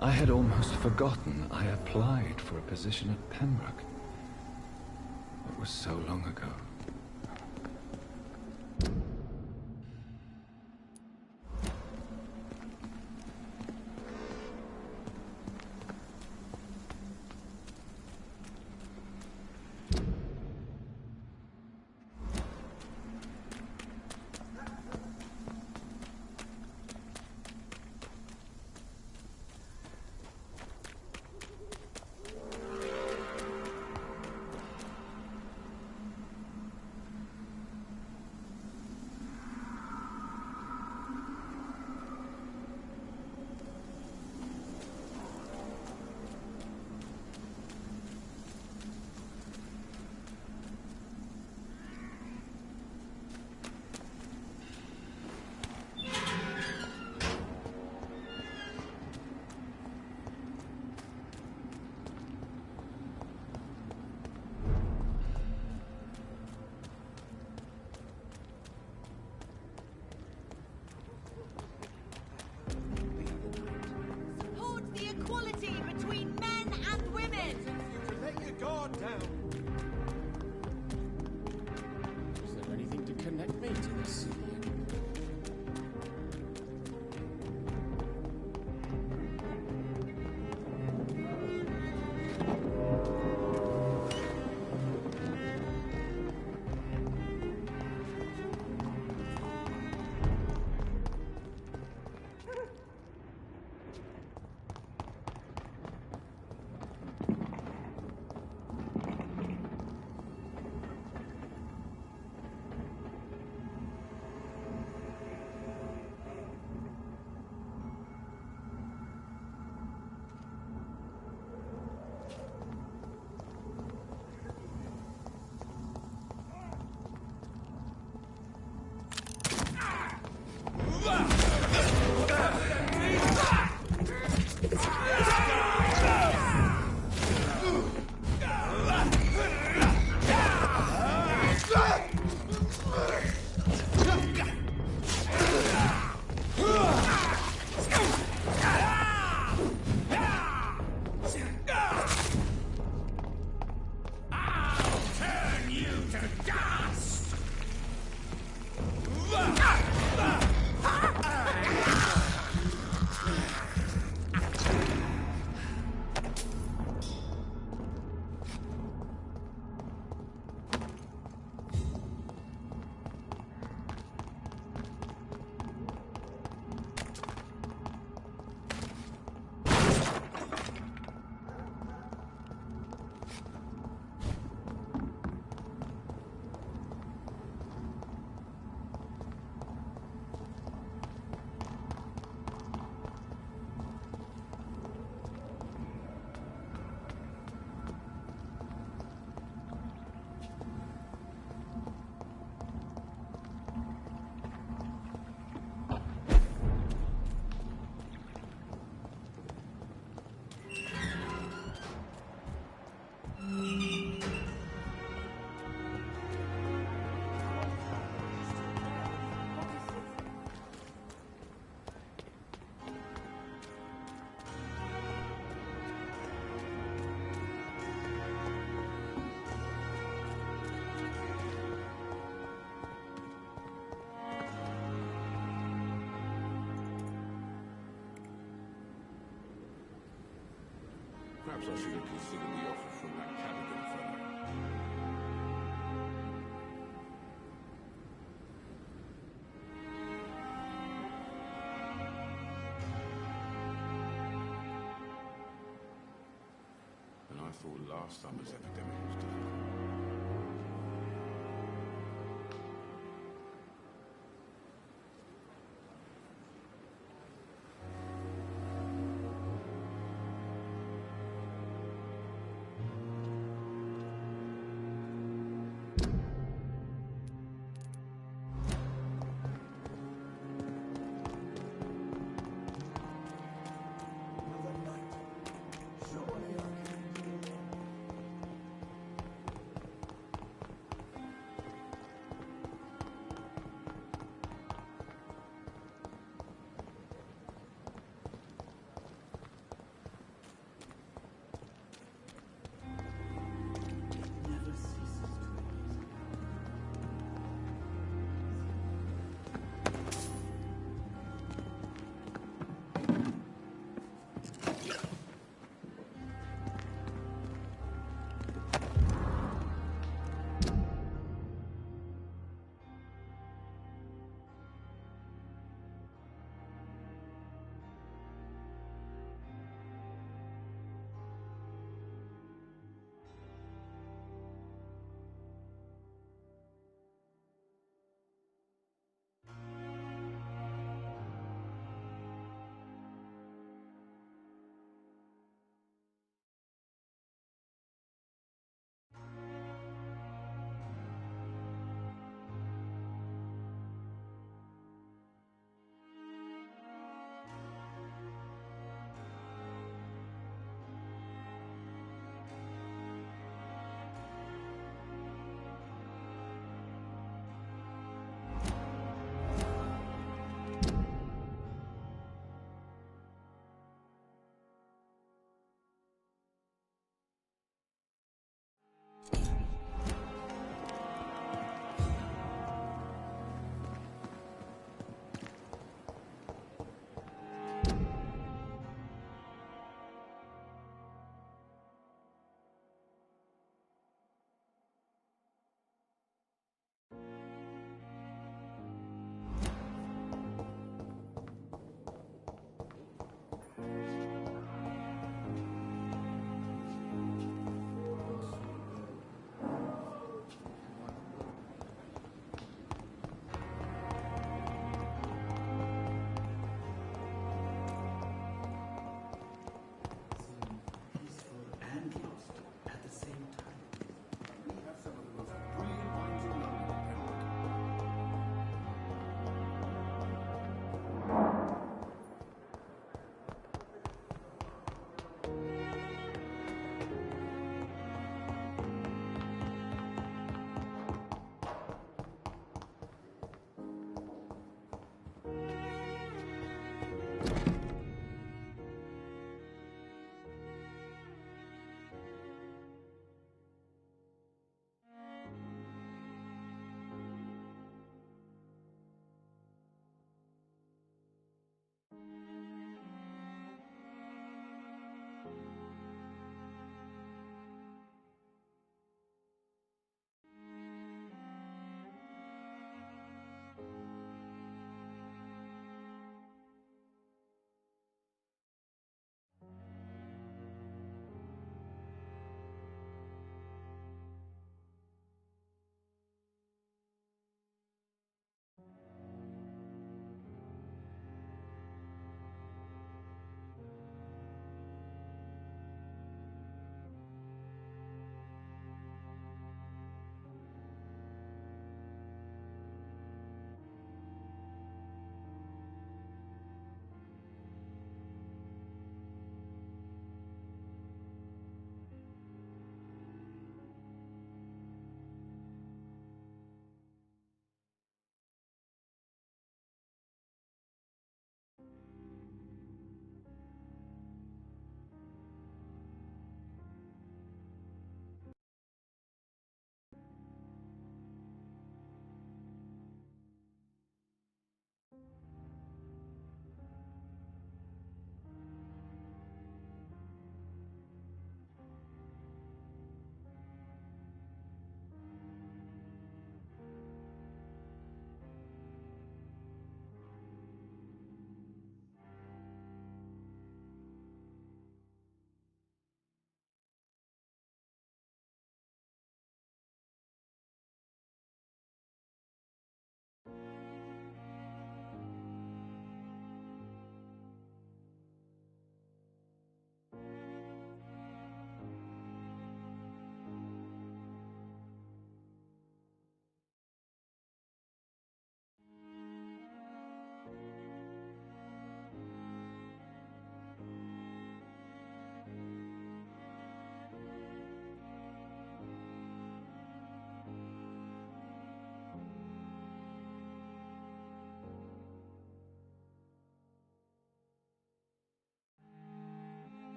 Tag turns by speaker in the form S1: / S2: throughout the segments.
S1: I had almost forgotten I applied for a position at Pembroke. It was so long ago.
S2: Perhaps I should have considered the offer from that Cadigan fellow. And I thought last summer's epidemic was different.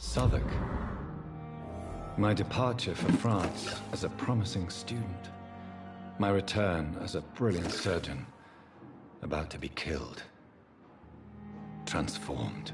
S1: Southwark. My departure for France as a promising student. My return as a brilliant surgeon, about to be killed. Transformed.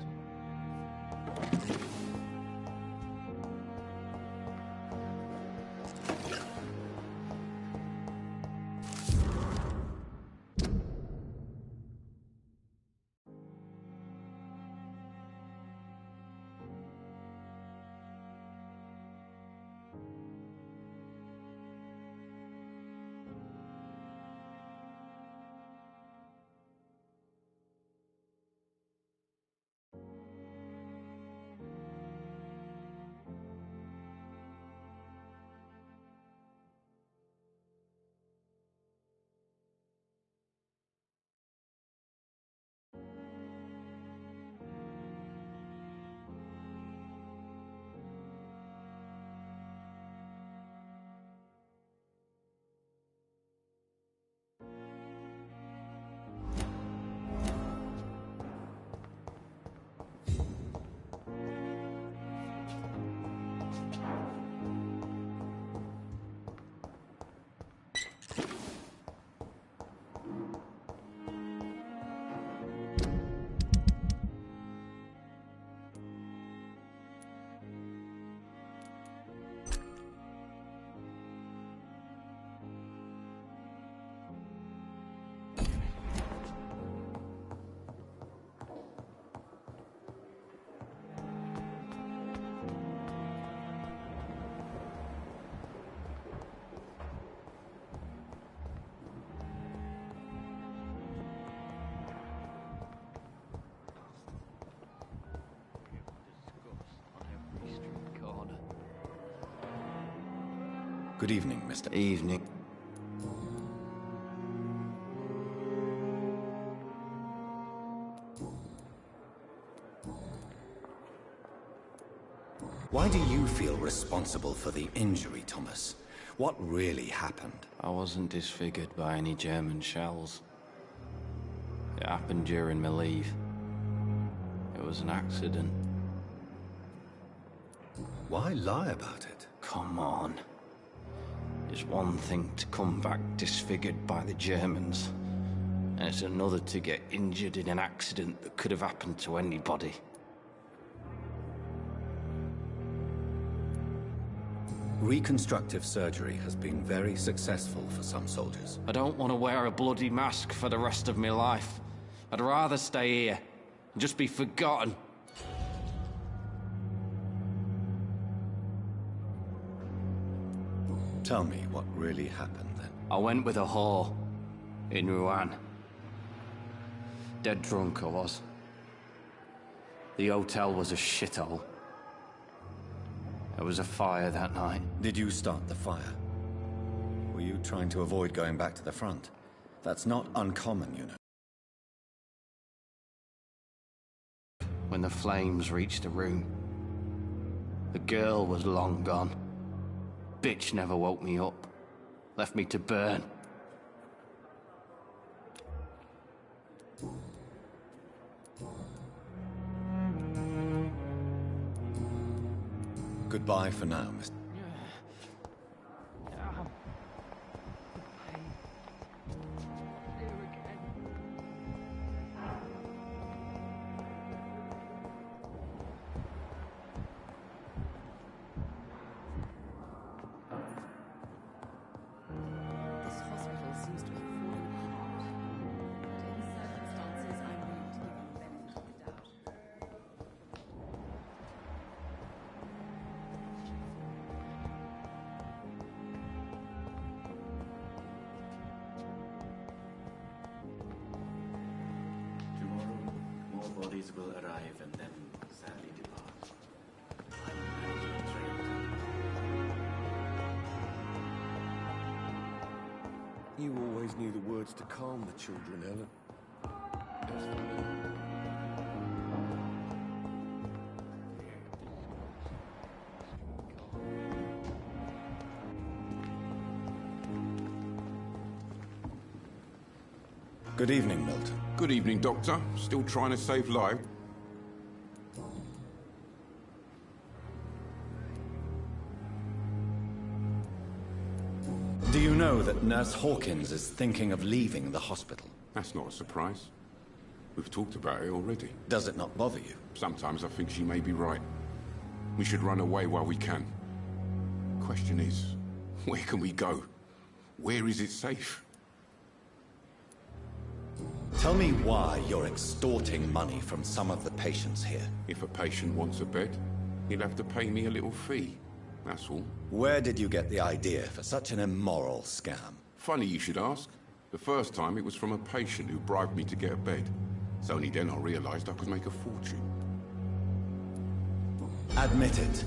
S1: Good evening, Mr.
S3: Evening.
S1: Why do you feel responsible for the injury, Thomas? What really happened?
S3: I wasn't disfigured by any German shells. It happened during my leave. It was an accident.
S1: Why lie about it?
S3: Come on. It's one thing to come back disfigured by the Germans, and it's another to get injured in an accident that could have happened to anybody.
S1: Reconstructive surgery has been very successful for some soldiers.
S3: I don't want to wear a bloody mask for the rest of my life. I'd rather stay here and just be forgotten.
S1: Tell me what really happened then.
S3: I went with a whore in Rouen. Dead drunk I was. The hotel was a shithole. There was a fire that night.
S1: Did you start the fire? Were you trying to avoid going back to the front? That's not uncommon, you know.
S3: When the flames reached the room, the girl was long gone. Bitch never woke me up. Left me to burn.
S1: Goodbye for now, Mr.
S4: Bodies will arrive and then sadly depart. I'm managing the train.
S2: You always knew the words to calm the children, Ellen. As for me,
S1: Good evening, Milton.
S2: good evening, Doctor. Still trying to save lives?
S1: Do you know that Nurse Hawkins is thinking of leaving the hospital?
S5: That's not a surprise. We've talked about it already.
S1: Does it not bother you?
S5: Sometimes I think she may be right. We should run away while we can. Question is, where can we go? Where is it safe?
S1: Tell me why you're extorting money from some of the patients here.
S5: If a patient wants a bed, he'll have to pay me a little fee. That's all.
S1: Where did you get the idea for such an immoral scam?
S5: Funny you should ask. The first time it was from a patient who bribed me to get a bed. It's only then I realized I could make a fortune.
S1: Admit it.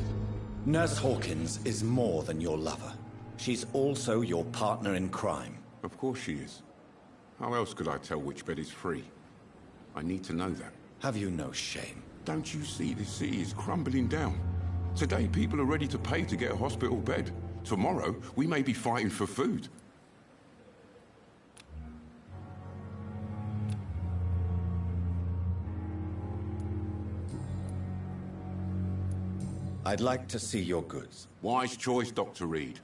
S1: Nurse Hawkins is more than your lover. She's also your partner in crime.
S5: Of course she is. How else could I tell which bed is free? I need to know that.
S1: Have you no shame?
S5: Don't you see this city is crumbling down? Today people are ready to pay to get a hospital bed. Tomorrow we may be fighting for food.
S1: I'd like to see your goods.
S5: Wise choice, Dr. Reed.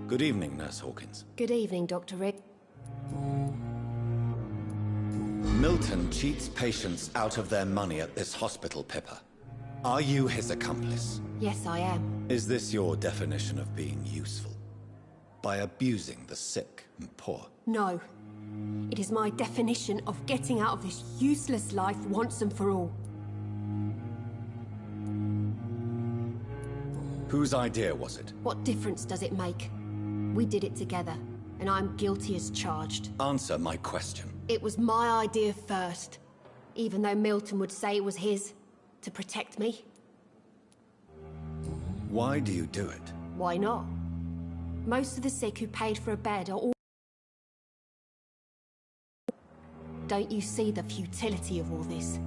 S1: Good evening, Nurse Hawkins.
S6: Good evening, Dr. Reed.
S1: Milton cheats patients out of their money at this hospital, Pippa. Are you his accomplice?
S6: Yes, I am.
S1: Is this your definition of being useful? By abusing the sick and poor?
S6: No. It is my definition of getting out of this useless life once and for all.
S1: Whose idea was it?
S6: What difference does it make? We did it together, and I'm guilty as charged.
S1: Answer my question.
S6: It was my idea first, even though Milton would say it was his, to protect me.
S1: Why do you do it?
S6: Why not? Most of the sick who paid for a bed are all... Don't you see the futility of all this?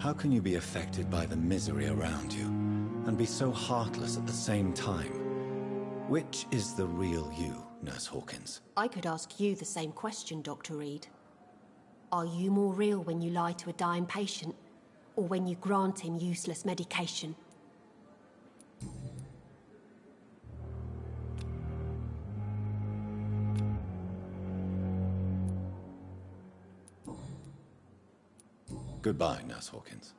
S1: How can you be affected by the misery around you, and be so heartless at the same time? Which is the real you, Nurse Hawkins?
S6: I could ask you the same question, Dr. Reed. Are you more real when you lie to a dying patient, or when you grant him useless medication?
S1: Goodbye, Nurse Hawkins.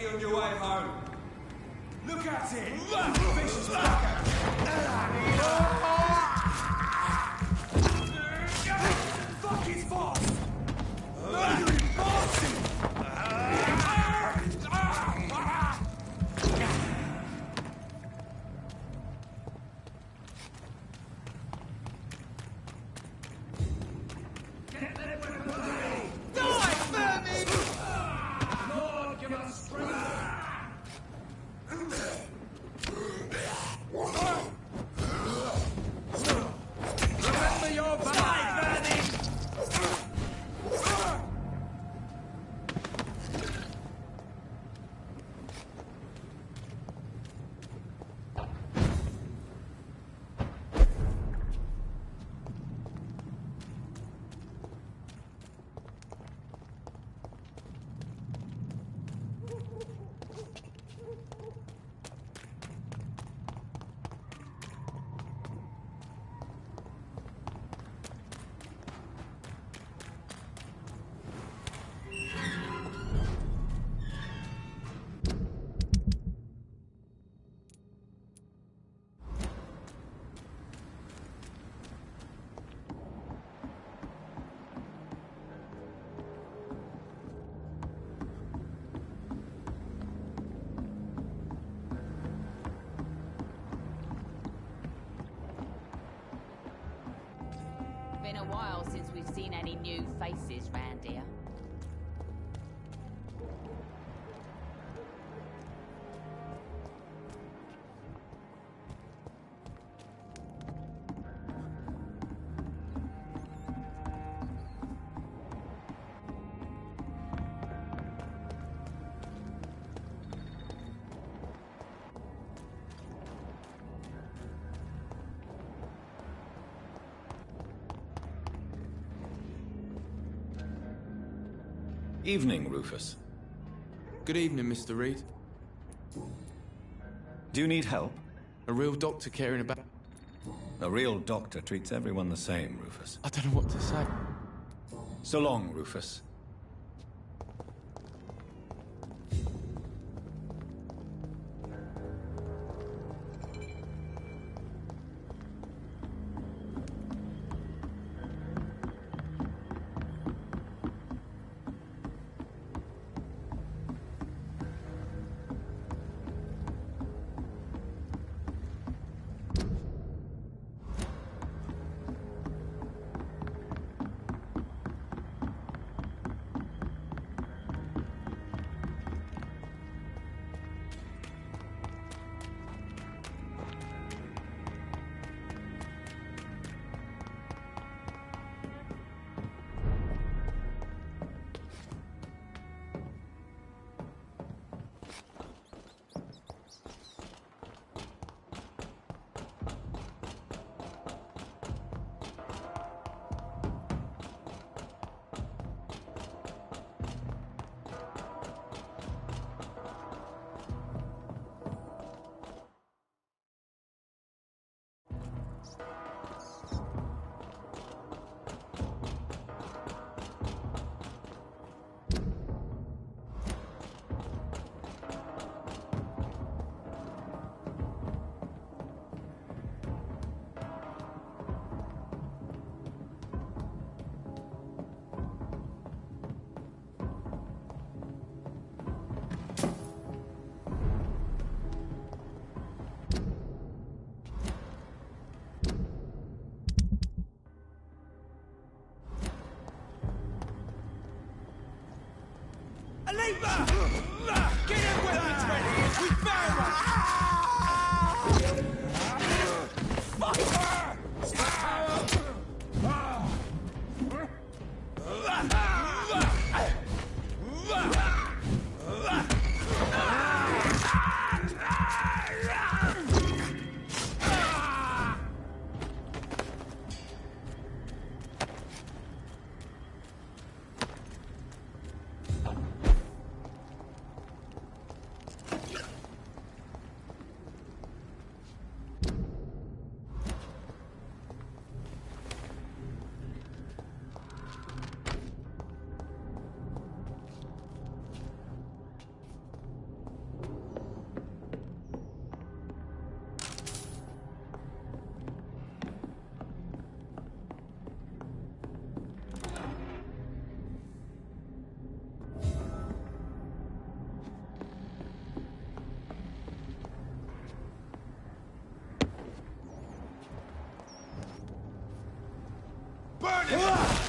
S7: be on your way home. Look at it! Vicious fucker! Fuck his boss! You bastard!
S8: Been a while since we've seen any new faces round here.
S1: Evening, Rufus.
S9: Good evening, Mr. Reed.
S1: Do you need help?
S9: A real doctor caring about...
S1: A real doctor treats everyone the same, Rufus.
S9: I don't know what to say.
S1: So long, Rufus.
S7: Get your weapons ready! We found one! Burn him!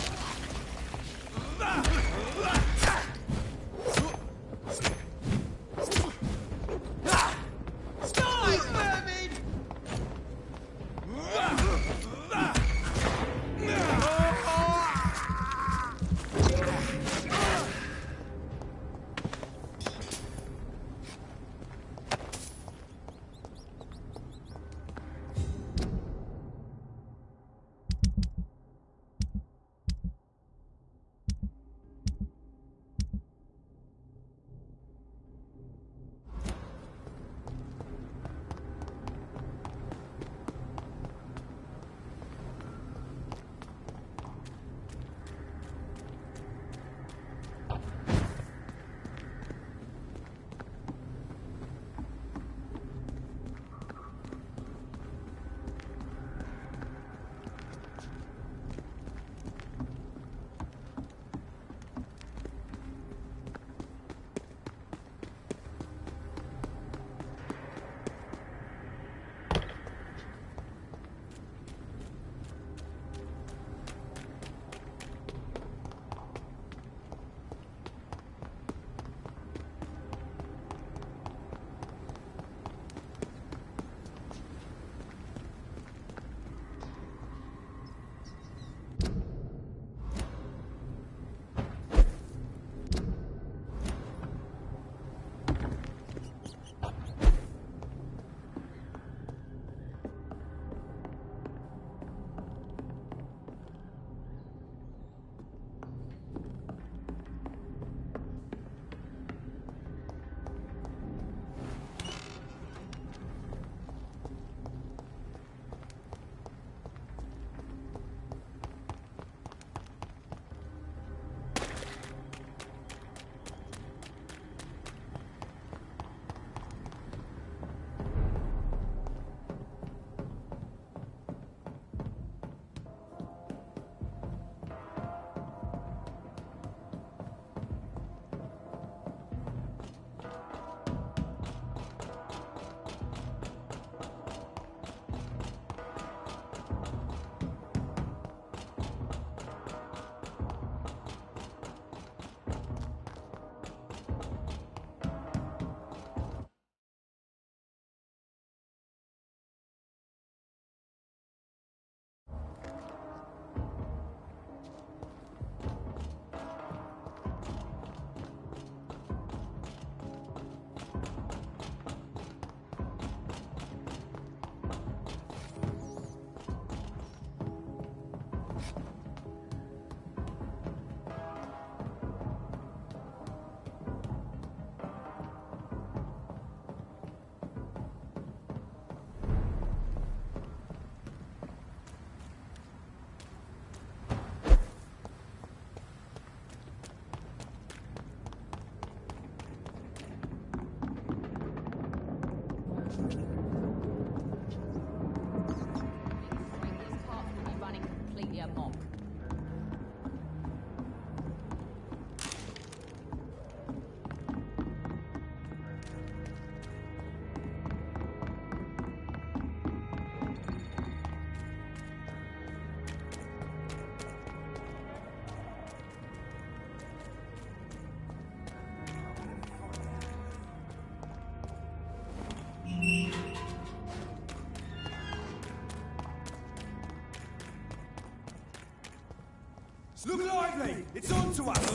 S7: Look lively! It's on to us!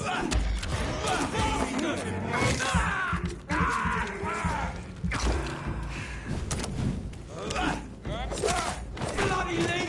S7: Bloody leech!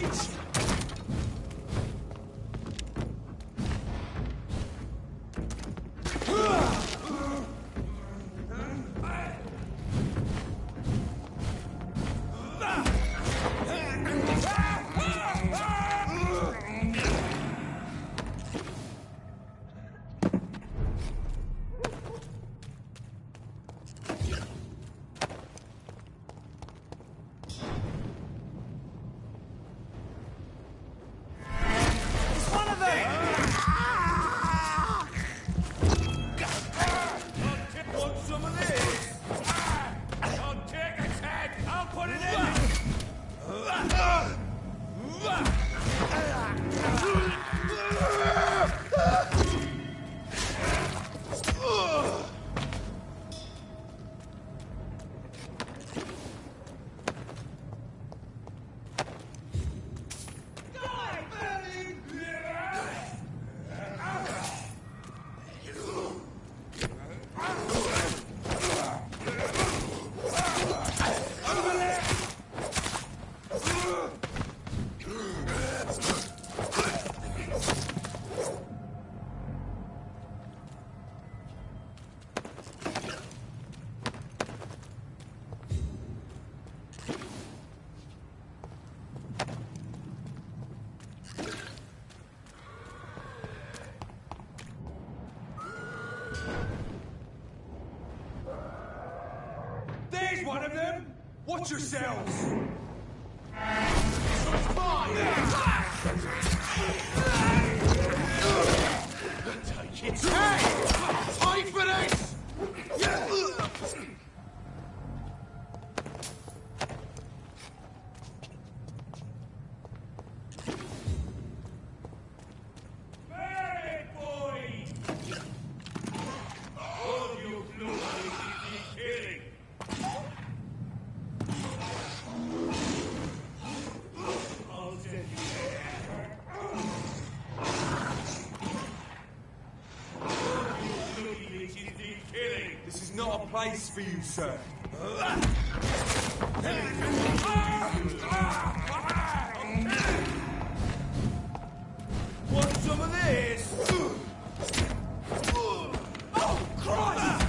S7: of them? Watch yourselves! Take it! Hey! Fight for this! This is not a place for you, sir. Want some of this? Oh, Christ!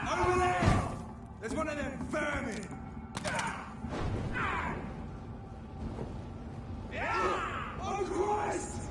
S7: Over there! There's one of them vermin! Oh, Christ!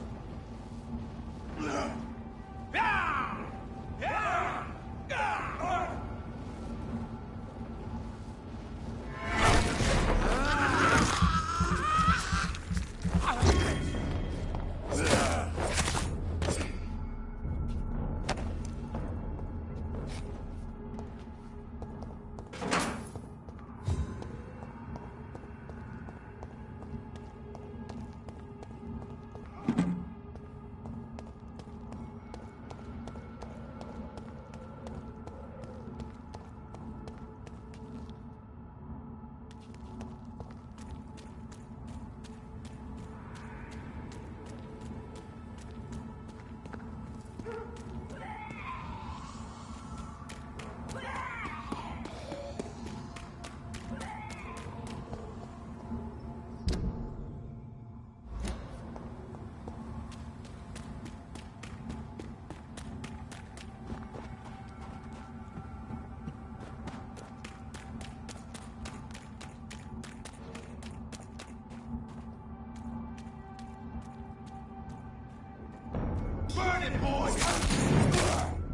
S7: Burn it, boys!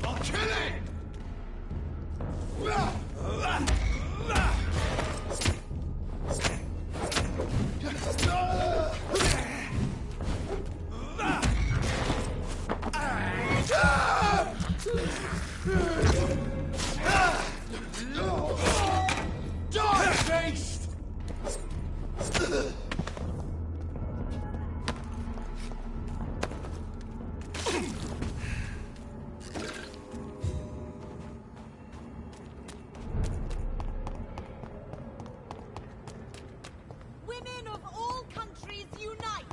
S7: I'll kill it! Die, beast!
S8: Women of all countries unite!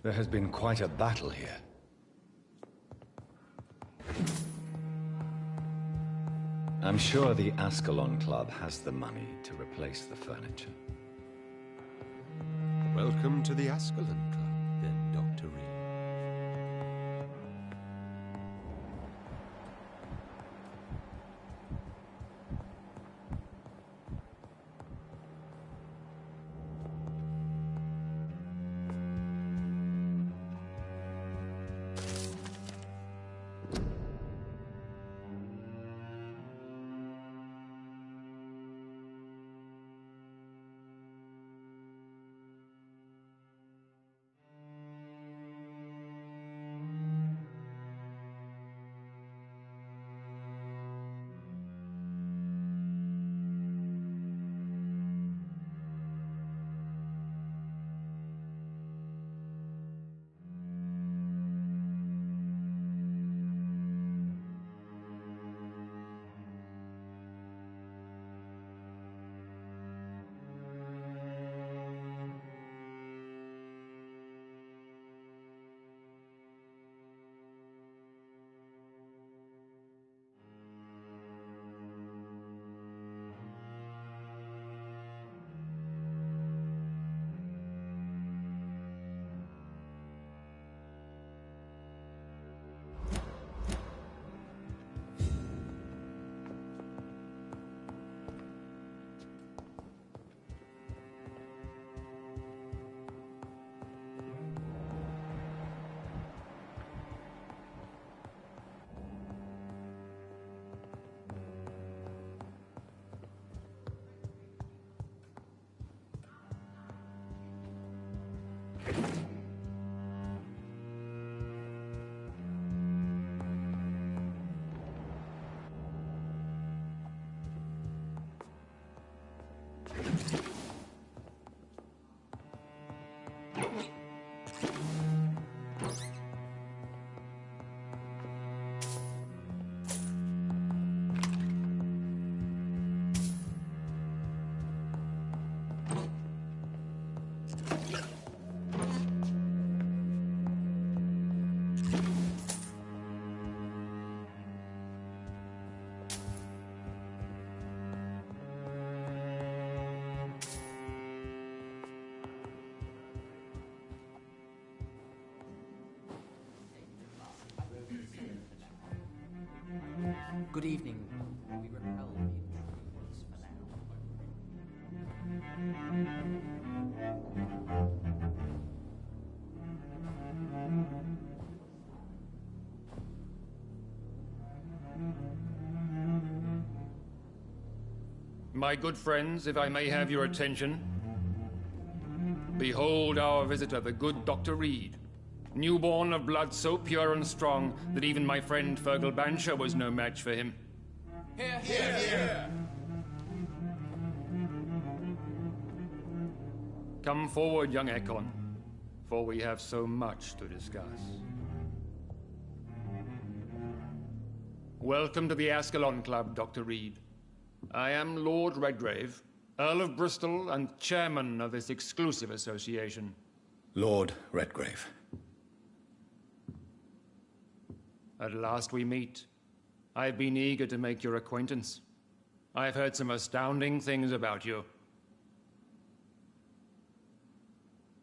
S1: There has been quite a battle here. I'm sure the Ascalon Club has the money to replace the furniture.
S2: Welcome to the Ascalon Club, then, Dr. Reed.
S4: Good evening. We repel the intruders for now.
S10: My good friends, if I may have your attention. Behold our visitor, the good Dr. Reed. Newborn of blood so pure and strong that even my friend Fergal Bancher was no match for him.
S7: Here, here, here.
S10: Come forward, young Ekon, for we have so much to discuss. Welcome to the Ascalon Club, Dr. Reed. I am Lord Redgrave, Earl of Bristol and chairman of this exclusive association.
S1: Lord Redgrave.
S10: At last we meet. I've been eager to make your acquaintance. I've heard some astounding things about you.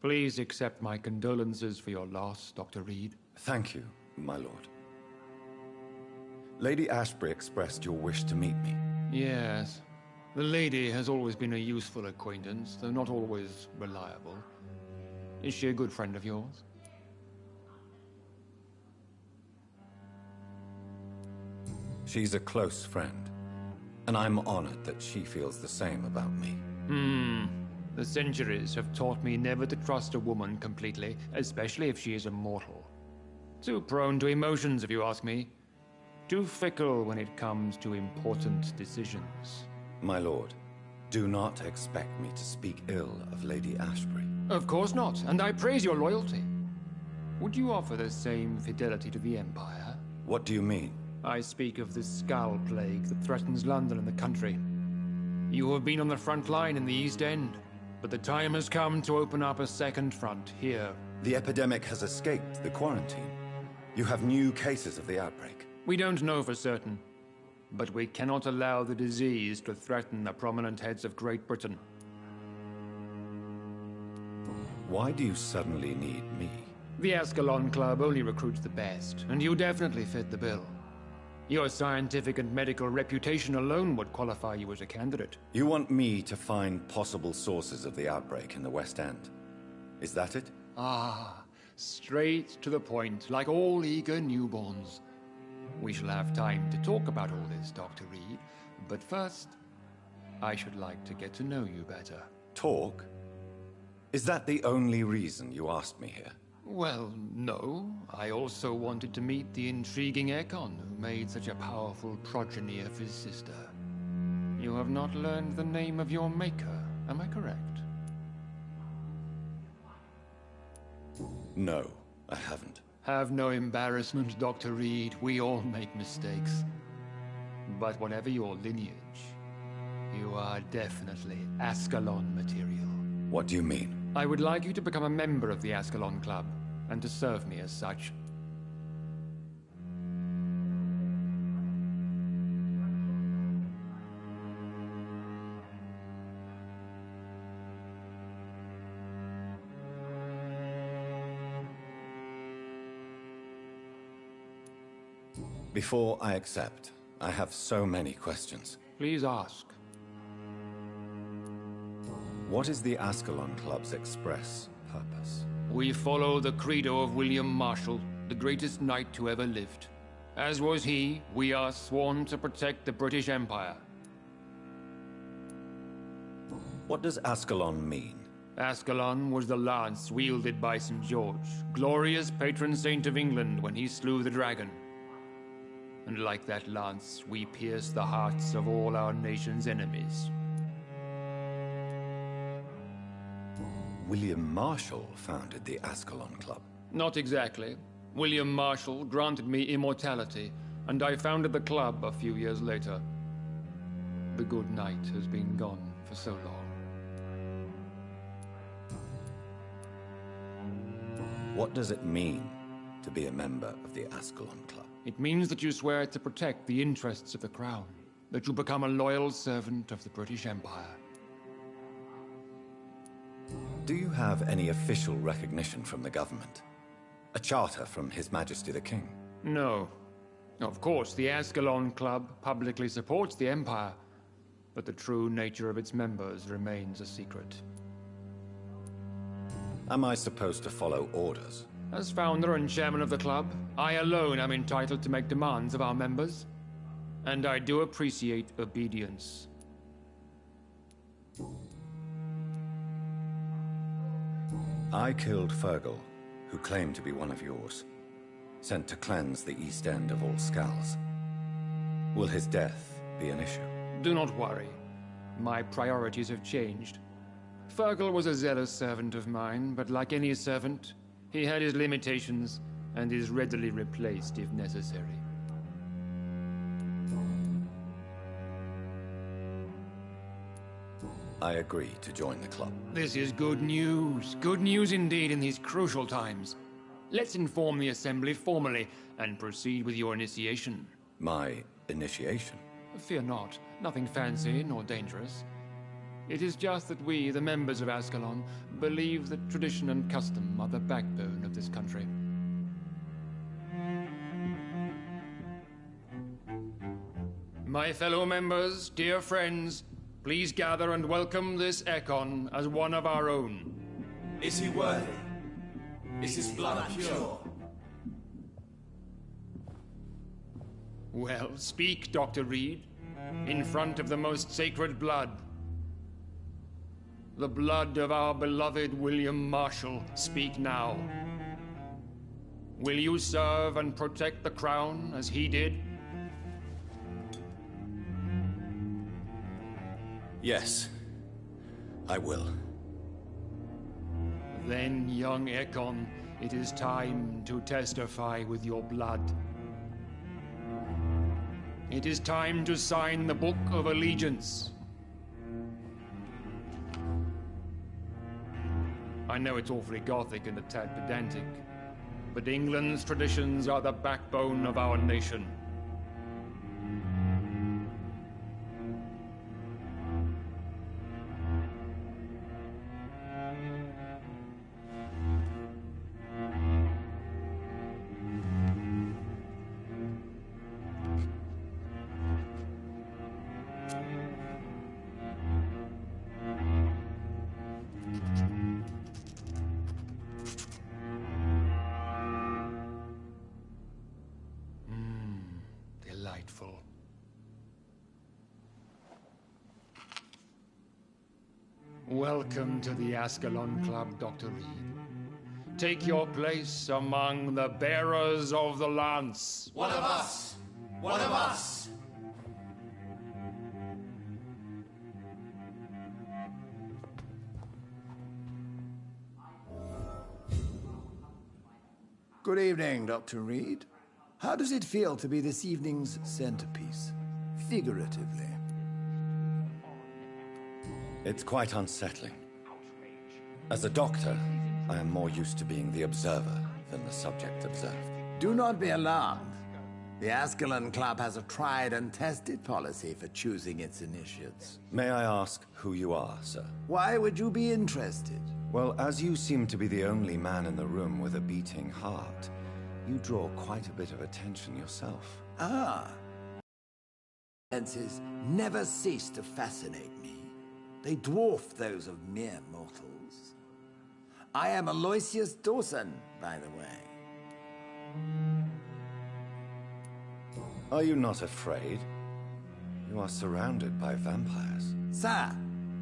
S10: Please accept my condolences for your loss, Dr. Reed.
S1: Thank you, my lord. Lady Ashbury expressed your wish to meet me.
S10: Yes. The lady has always been a useful acquaintance, though not always reliable. Is she a good friend of yours?
S1: She's a close friend, and I'm honored that she feels the same about me.
S10: The centuries have taught me never to trust a woman completely, especially if she is a mortal. Too prone to emotions, if you ask me. Too fickle when it comes to important decisions.
S1: My lord, do not expect me to speak ill of Lady Ashbury.
S10: Of course not, and I praise your loyalty. Would you offer the same fidelity to the Empire?
S1: What do you mean?
S10: I speak of the Skull Plague that threatens London and the country. You have been on the front line in the East End, but the time has come to open up a second front here
S1: The epidemic has escaped the quarantine. You have new cases of the outbreak.
S10: We don't know for certain, but we cannot allow the disease to threaten the prominent heads of Great Britain.
S1: Why do you suddenly need me?
S10: The Ascalon Club only recruits the best, and you definitely fit the bill. Your scientific and medical reputation alone would qualify you as a candidate.
S1: You want me to find possible sources of the outbreak in the West End. Is that it?
S10: Ah, straight to the point, like all eager newborns. We shall have time to talk about all this, Dr. Reed, but first, I should like to get to know you better.
S1: Talk? Is that the only reason you asked me here?
S10: Well, no. I also wanted to meet the intriguing Ekon, who made such a powerful progeny of his sister. You have not learned the name of your maker, am I correct?
S1: No, I haven't.
S10: Have no embarrassment, Dr. Reed. We all make mistakes. But whatever your lineage, you are definitely Ascalon material.
S1: What do you mean?
S10: I would like you to become a member of the Ascalon Club, and to serve me as such.
S1: Before I accept, I have so many questions.
S10: Please ask.
S1: What is the Ascalon Club's express purpose?
S10: We follow the credo of William Marshall, the greatest knight who ever lived. As was he, we are sworn to protect the British Empire.
S1: What does Ascalon mean?
S10: Ascalon was the lance wielded by St. George, glorious patron saint of England when he slew the dragon. And like that lance, we pierce the hearts of all our nation's enemies.
S1: William Marshall founded the Ascalon Club.
S10: Not exactly. William Marshall granted me immortality, and I founded the club a few years later. The good knight has been gone for so long.
S1: What does it mean to be a member of the Ascalon Club?
S10: It means that you swear to protect the interests of the Crown, that you become a loyal servant of the British Empire.
S1: Do you have any official recognition from the government? A charter from His Majesty the King?
S10: No. Of course, the Ascalon Club publicly supports the Empire, but the true nature of its members remains a secret.
S1: Am I supposed to follow orders?
S10: As founder and chairman of the club, I alone am entitled to make demands of our members, and I do appreciate obedience.
S1: I killed Fergal, who claimed to be one of yours, sent to cleanse the East End of all Skulls. Will his death be an issue?
S10: Do not worry. My priorities have changed. Fergal was a zealous servant of mine, but like any servant, he had his limitations and is readily replaced if necessary.
S1: I agree to join the club.
S10: This is good news. Good news indeed in these crucial times. Let's inform the Assembly formally and proceed with your initiation.
S1: My initiation?
S10: Fear not. Nothing fancy nor dangerous. It is just that we, the members of Ascalon, believe that tradition and custom are the backbone of this country. My fellow members, dear friends, please gather and welcome this Ekon as one of our own.
S7: Is he worthy? Is his blood pure?
S10: Well, speak, Dr. Reed, in front of the most sacred blood. The blood of our beloved William Marshall, speak now. Will you serve and protect the crown as he did?
S1: Yes, I will.
S10: Then, young Ekon, it is time to testify with your blood. It is time to sign the Book of Allegiance. I know it's awfully gothic and a tad pedantic, but England's traditions are the backbone of our nation. Delightful. Welcome to the Ascalon Club, Dr. Reed. Take your place among the bearers of the lance.
S7: One of us! One of us!
S11: Good evening, Dr. Reed. How does it feel to be this evening's centerpiece, figuratively?
S1: It's quite unsettling. As a doctor, I am more used to being the observer than the subject observed.
S11: Do not be alarmed. The Ascalon Club has a tried and tested policy for choosing its initiates.
S1: May I ask who you are, sir?
S11: Why would you be interested?
S1: Well, as you seem to be the only man in the room with a beating heart, you draw quite a bit of attention yourself.
S11: Ah. Senses never cease to fascinate me. They dwarf those of mere mortals. I am Aloysius Dawson, by the way.
S1: Are you not afraid? You are surrounded by vampires.
S11: Sir,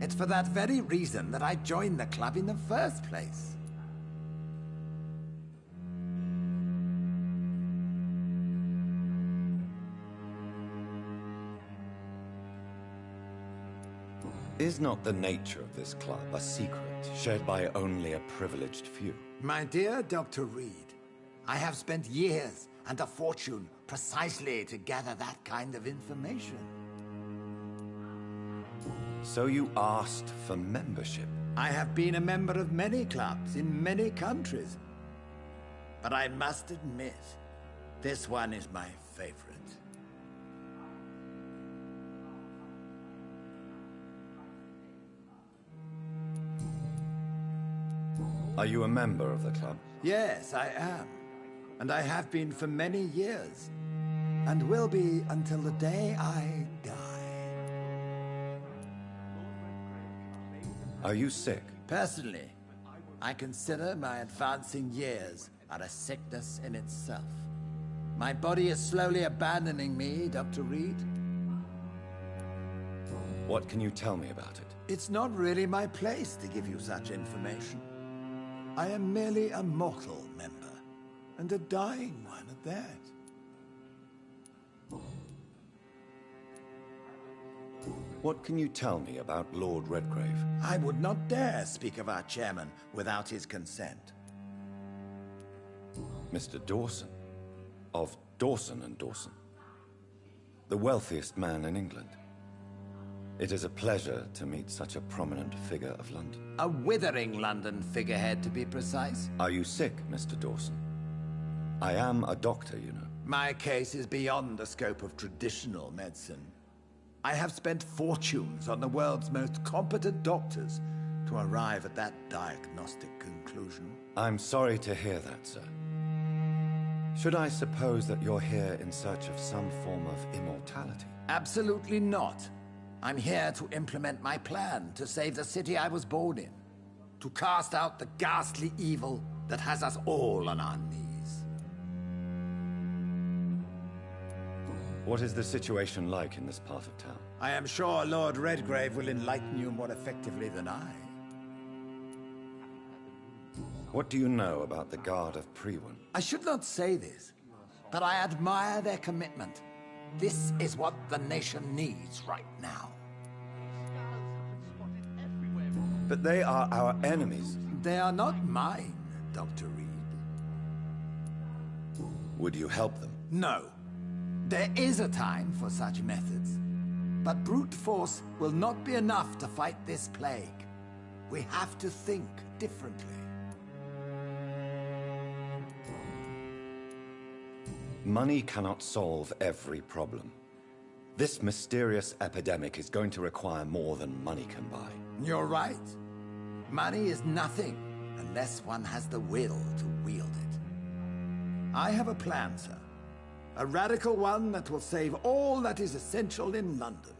S11: it's for that very reason that I joined the club in the first place.
S1: Is not the nature of this club a secret shared by only a privileged few?
S11: My dear Dr. Reed, I have spent years and a fortune precisely to gather that kind of information.
S1: So you asked for membership?
S11: I have been a member of many clubs in many countries. But I must admit, this one is my favorite.
S1: Are you a member of the club?
S11: Yes, I am. And I have been for many years. And will be until the day I die.
S1: Are you sick?
S11: Personally, I consider my advancing years are a sickness in itself. My body is slowly abandoning me, Dr. Reed.
S1: What can you tell me about it?
S11: It's not really my place to give you such information. I am merely a mortal member, and a dying one at that.
S1: What can you tell me about Lord Redgrave?
S11: I would not dare speak of our chairman without his consent.
S1: Mr. Dawson, of Dawson and Dawson, the wealthiest man in England. It is a pleasure to meet such a prominent figure of London.
S11: A withering London figurehead, to be precise.
S1: Are you sick, Mr. Dawson? I am a doctor, you know.
S11: My case is beyond the scope of traditional medicine. I have spent fortunes on the world's most competent doctors to arrive at that diagnostic conclusion.
S1: I'm sorry to hear that, sir. Should I suppose that you're here in search of some form of immortality?
S11: Absolutely not. I'm here to implement my plan to save the city I was born in. To cast out the ghastly evil that has us all on our knees.
S1: What is the situation like in this part of town?
S11: I am sure Lord Redgrave will enlighten you more effectively than I.
S1: What do you know about the Guard of Prewin?
S11: I should not say this, but I admire their commitment. This is what the nation needs right now.
S1: But they are our enemies.
S11: They are not mine, Dr. Reed.
S1: Would you help them?
S11: No. There is a time for such methods. But brute force will not be enough to fight this plague. We have to think differently.
S1: Money cannot solve every problem. This mysterious epidemic is going to require more than money can buy.
S11: You're right. Money is nothing unless one has the will to wield it. I have a plan, sir. A radical one that will save all that is essential in London.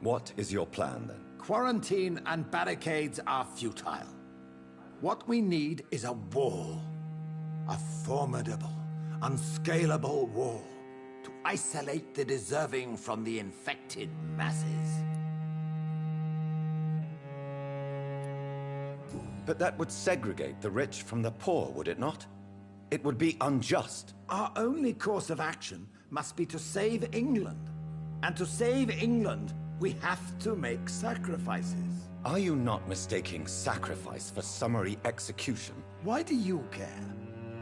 S1: What is your plan, then?
S11: Quarantine and barricades are futile. What we need is a wall. A formidable, unscalable wall to isolate the deserving from the infected masses.
S1: But that would segregate the rich from the poor, would it not? It would be unjust.
S11: Our only course of action must be to save England. And to save England, we have to make sacrifices.
S1: Are you not mistaking sacrifice for summary execution?
S11: Why do you care?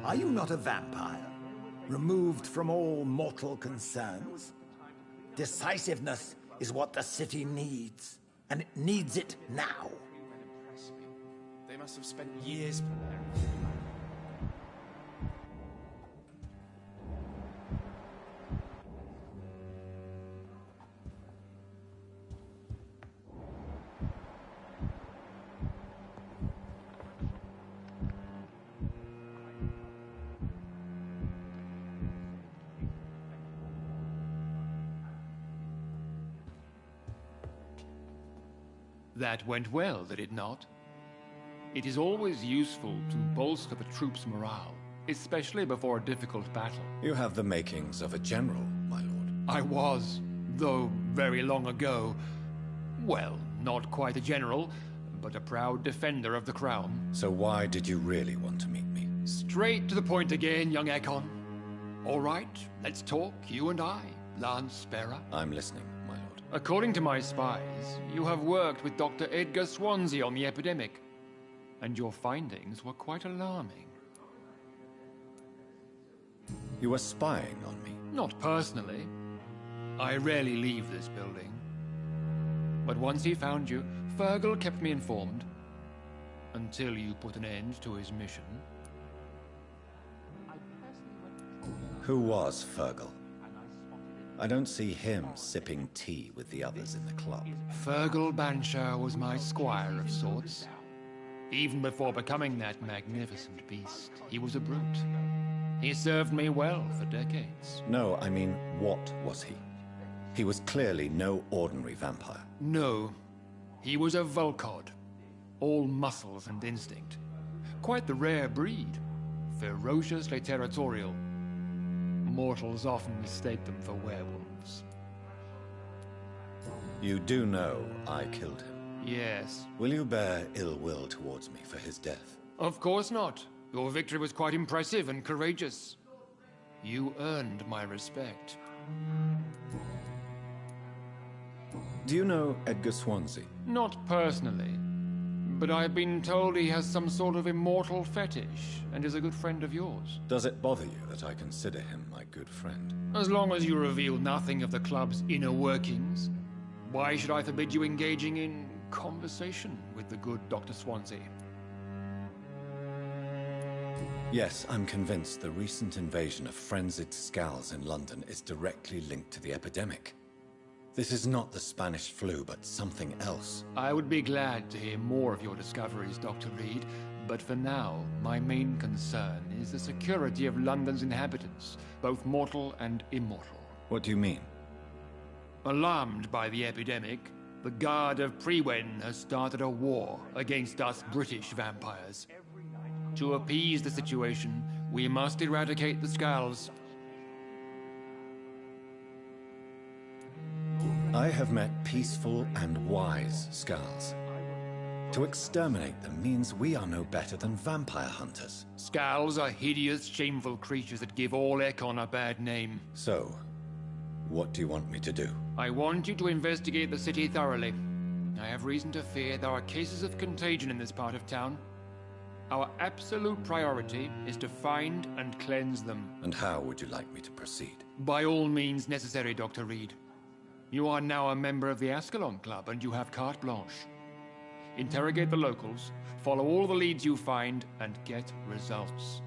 S11: Are you not a vampire? Removed from all mortal concerns? Decisiveness is what the city needs. And it needs it now.
S9: They must have spent years.
S10: That went well, did it not? It is always useful to bolster the troops' morale, especially before a difficult battle.
S1: You have the makings of a general, my lord.
S10: I was, though very long ago. Well, not quite a general, but a proud defender of the crown.
S1: So why did you really want to meet me?
S10: Straight to the point again, young Ekon. All right, let's talk, you and I, Lance Sparrow.
S1: I'm listening, my lord.
S10: According to my spies, you have worked with Dr. Edgar Swansea on the epidemic, and your findings were quite alarming.
S1: You were spying on me?
S10: Not personally. I rarely leave this building. But once he found you, Fergal kept me informed. Until you put an end to his mission.
S1: Who was Fergal? I don't see him sipping tea with the others in the club.
S10: Fergal Banshire was my squire of sorts. Even before becoming that magnificent beast, he was a brute. He served me well for decades.
S1: No, I mean, what was he? He was clearly no ordinary vampire.
S10: No. He was a Volcod. All muscles and instinct. Quite the rare breed. Ferociously territorial. Mortals often mistake them for werewolves.
S1: You do know I killed him?
S10: Yes.
S1: Will you bear ill will towards me for his death?
S10: Of course not. Your victory was quite impressive and courageous. You earned my respect.
S1: Do you know Edgar Swansea?
S10: Not personally. But I've been told he has some sort of immortal fetish and is a good friend of yours.
S1: Does it bother you that I consider him my good friend?
S10: As long as you reveal nothing of the club's inner workings, why should I forbid you engaging in conversation with the good Dr. Swansea?
S1: Yes, I'm convinced the recent invasion of frenzied Scals in London is directly linked to the epidemic. This is not the Spanish flu, but something else.
S10: I would be glad to hear more of your discoveries, Dr. Reed, but for now, my main concern is the security of London's inhabitants, both mortal and immortal.
S1: What do you mean?
S10: Alarmed by the epidemic, the Guard of Premoi has started a war against us British vampires. To appease the situation, we must eradicate the Scals.
S1: I have met peaceful and wise Scals. To exterminate them means we are no better than vampire hunters.
S10: Scals are hideous, shameful creatures that give all Ekon a bad name.
S1: So, what do you want me to do?
S10: I want you to investigate the city thoroughly. I have reason to fear there are cases of contagion in this part of town. Our absolute priority is to find and cleanse them.
S1: And how would you like me to proceed?
S10: By all means necessary, Dr. Reed. You are now a member of the Ascalon Club, and you have carte blanche. Interrogate the locals, follow all the leads you find, and get results.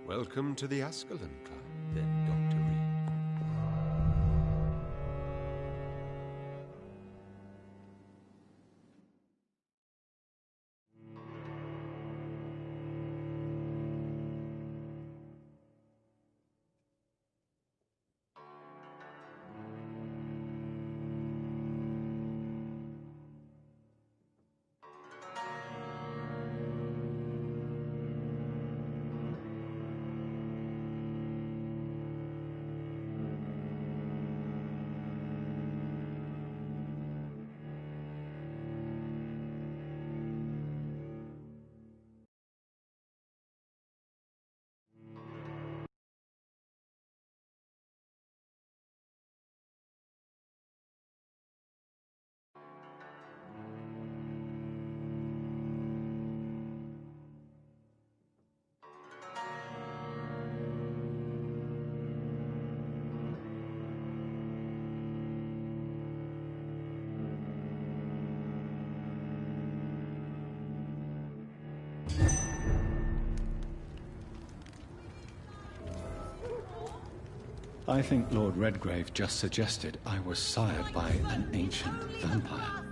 S12: Welcome to the Ascalon Club, then, Dr. Reed.
S1: I think Lord Redgrave just suggested I was sired by an ancient vampire.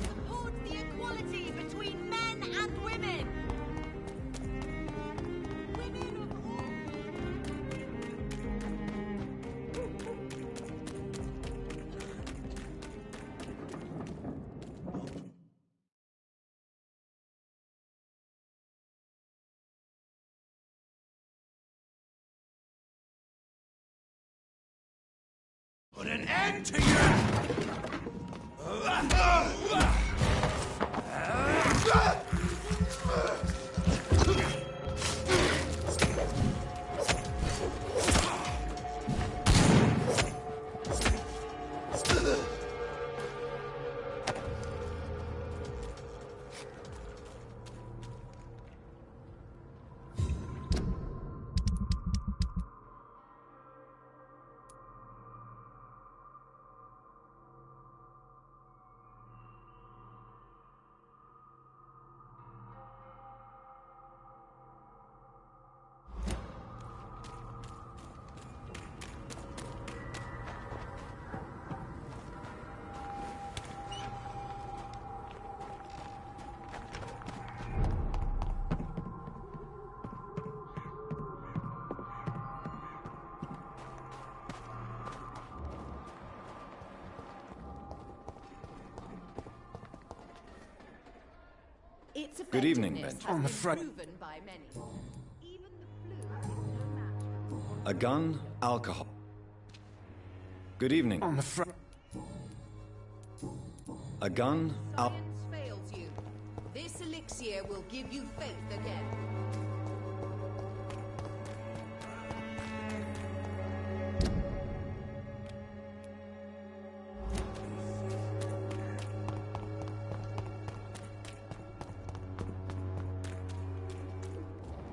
S8: Support the equality between men and women! Women of all...
S7: Put an end to you!
S8: Its
S1: Good evening,
S8: effectiveness
S1: Ben.
S8: has
S1: On the
S8: been
S1: front.
S8: proven by many. Even the flu is no match.
S1: A gun, alcohol. Good evening.
S11: On the front.
S1: A gun,
S8: Science fails you. This elixir will give you faith again.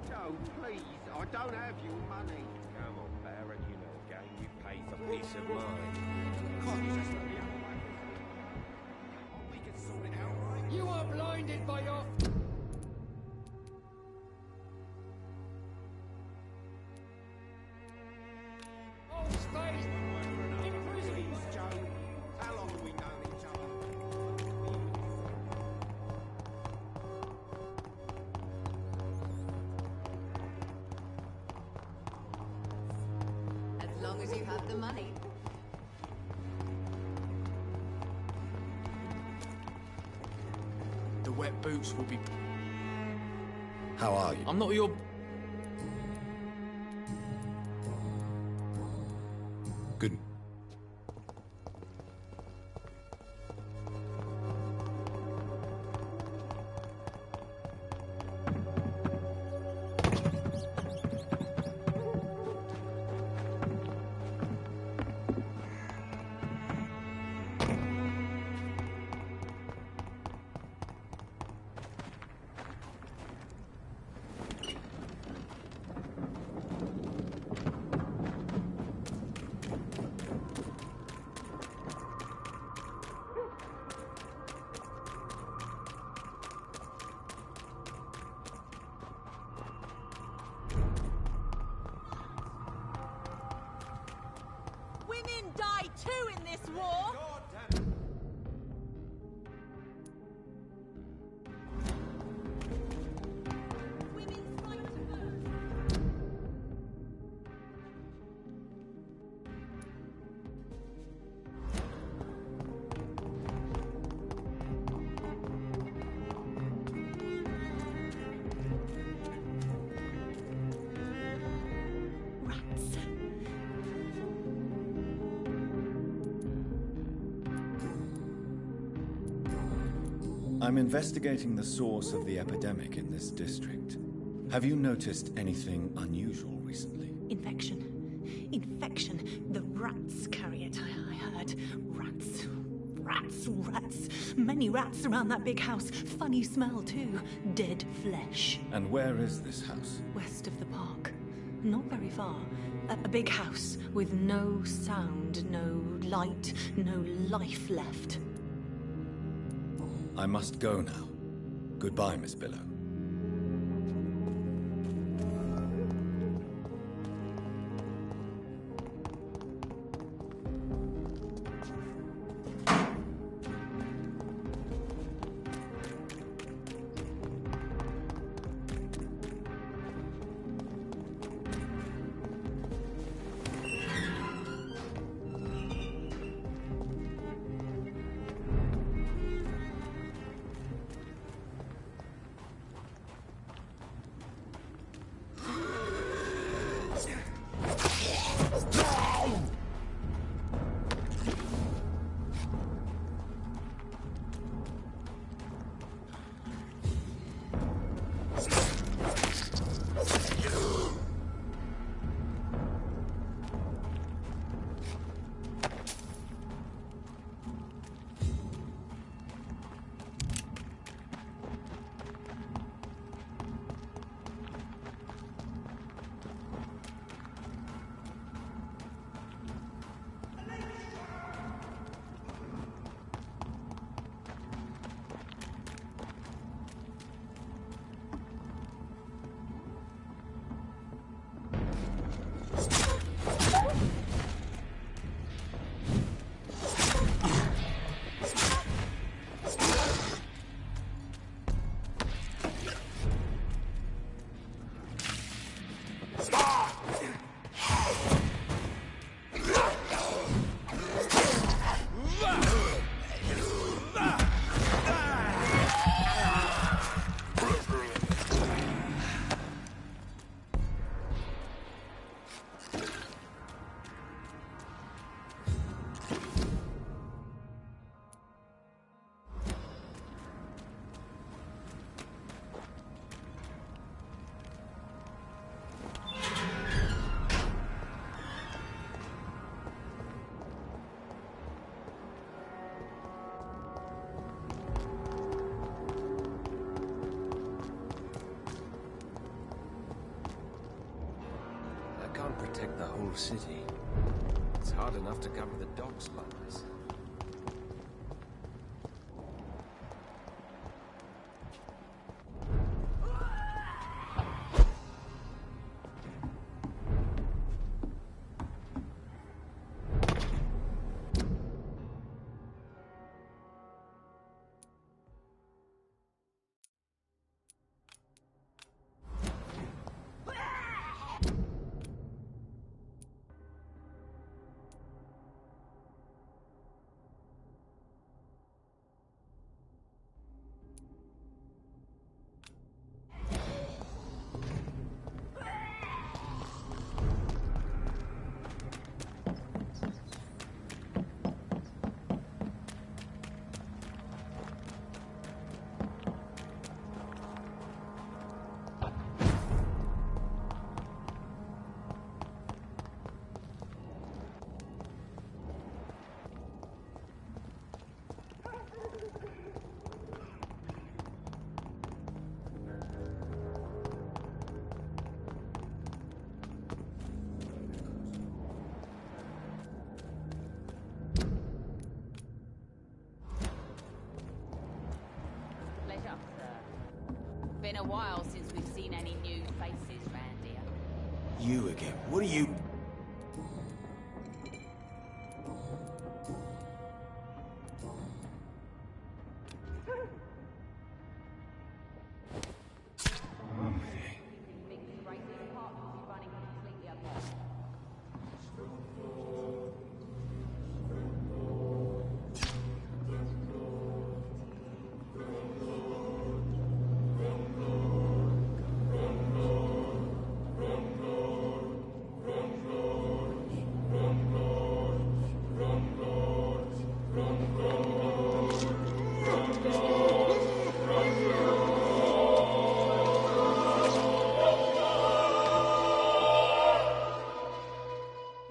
S13: Joe, please, I don't have your money. Come on, Barrett, you know the game. You pay for peace of mind. Can't you just let me out like this? We can sort it out, right?
S10: You are blinded by your...
S14: long as you have the money.
S9: The wet boots will be...
S11: How are you?
S9: I'm not your...
S11: Good.
S8: Women die too in this war! Women's right to vote!
S6: Rats.
S1: I'm investigating the source of the epidemic in this district. Have you noticed anything unusual recently?
S6: Infection. Infection. The rats carry it, I heard. Rats. Rats, rats. Many rats around that big house. Funny smell, too. Dead flesh.
S1: And where is this house?
S6: West of the park. Not very far. A big house with no sound, no light, no life left.
S1: I must go now. Goodbye, Miss Billow.
S12: Protect the whole city. It's hard enough to cover the docks by myself.
S8: Been a while since we've seen any new faces round here.
S7: You again. What are you...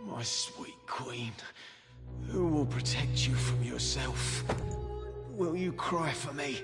S7: My sweet queen, who will protect you from yourself? Will you cry for me?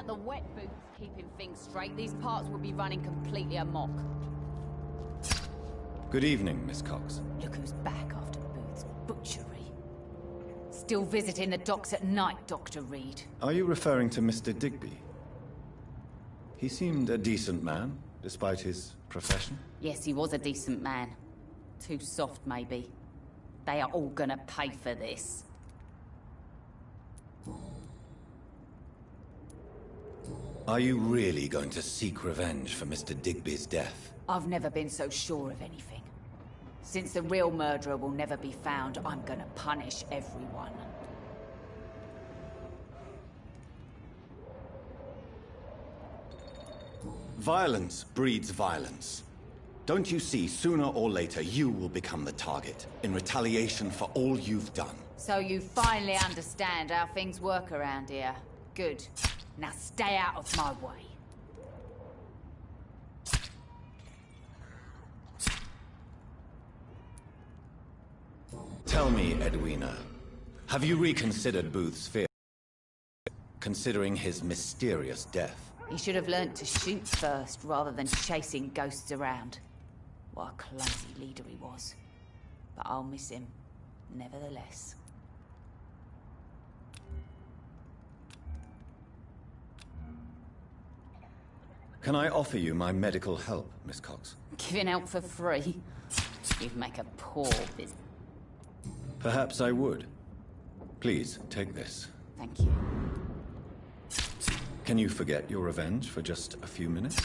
S8: The wet boots keeping things straight, these parts would be running completely amok.
S1: Good evening, Miss Cox.
S8: Look who's back after Booth's butchery. Still visiting the docks at night, Dr. Reed.
S1: Are you referring to Mr. Digby? He seemed a decent man, despite his profession.
S8: Yes, he was a decent man. Too soft, maybe. They are all gonna pay for this.
S1: Are you really going to seek revenge for Mr. Digby's death?
S8: I've never been so sure of anything. Since the real murderer will never be found, I'm gonna punish everyone.
S1: Violence breeds violence. Don't you see, sooner or later, you will become the target, in retaliation for all you've done.
S8: So you finally understand how things work around here. Good. Now stay out of my way.
S1: Tell me, Edwina, have you reconsidered Booth's fear, considering his mysterious death?
S8: He should have learnt to shoot first, rather than chasing ghosts around. What a clumsy leader he was. But I'll miss him, nevertheless.
S1: Can I offer you my medical help, Miss Cox?
S8: Giving out for free? You'd make a poor business.
S1: Perhaps I would. Please, take this.
S8: Thank you.
S1: Can you forget your revenge for just a few minutes?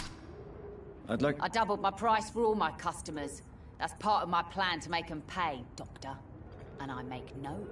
S1: I
S8: doubled my price for all my customers. That's part of my plan to make them pay, Doctor. And I make no...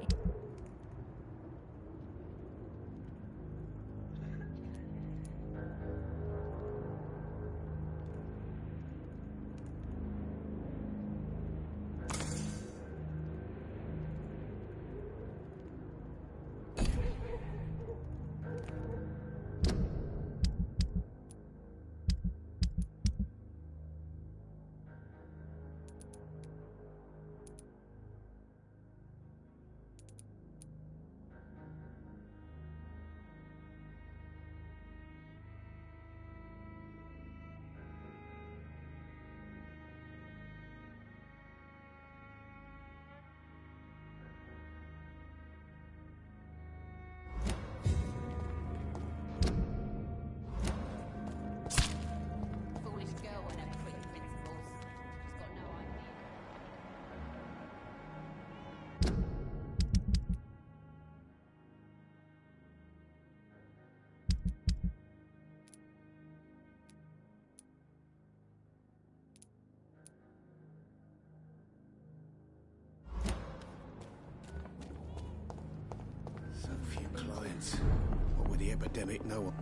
S2: What with the epidemic, no one...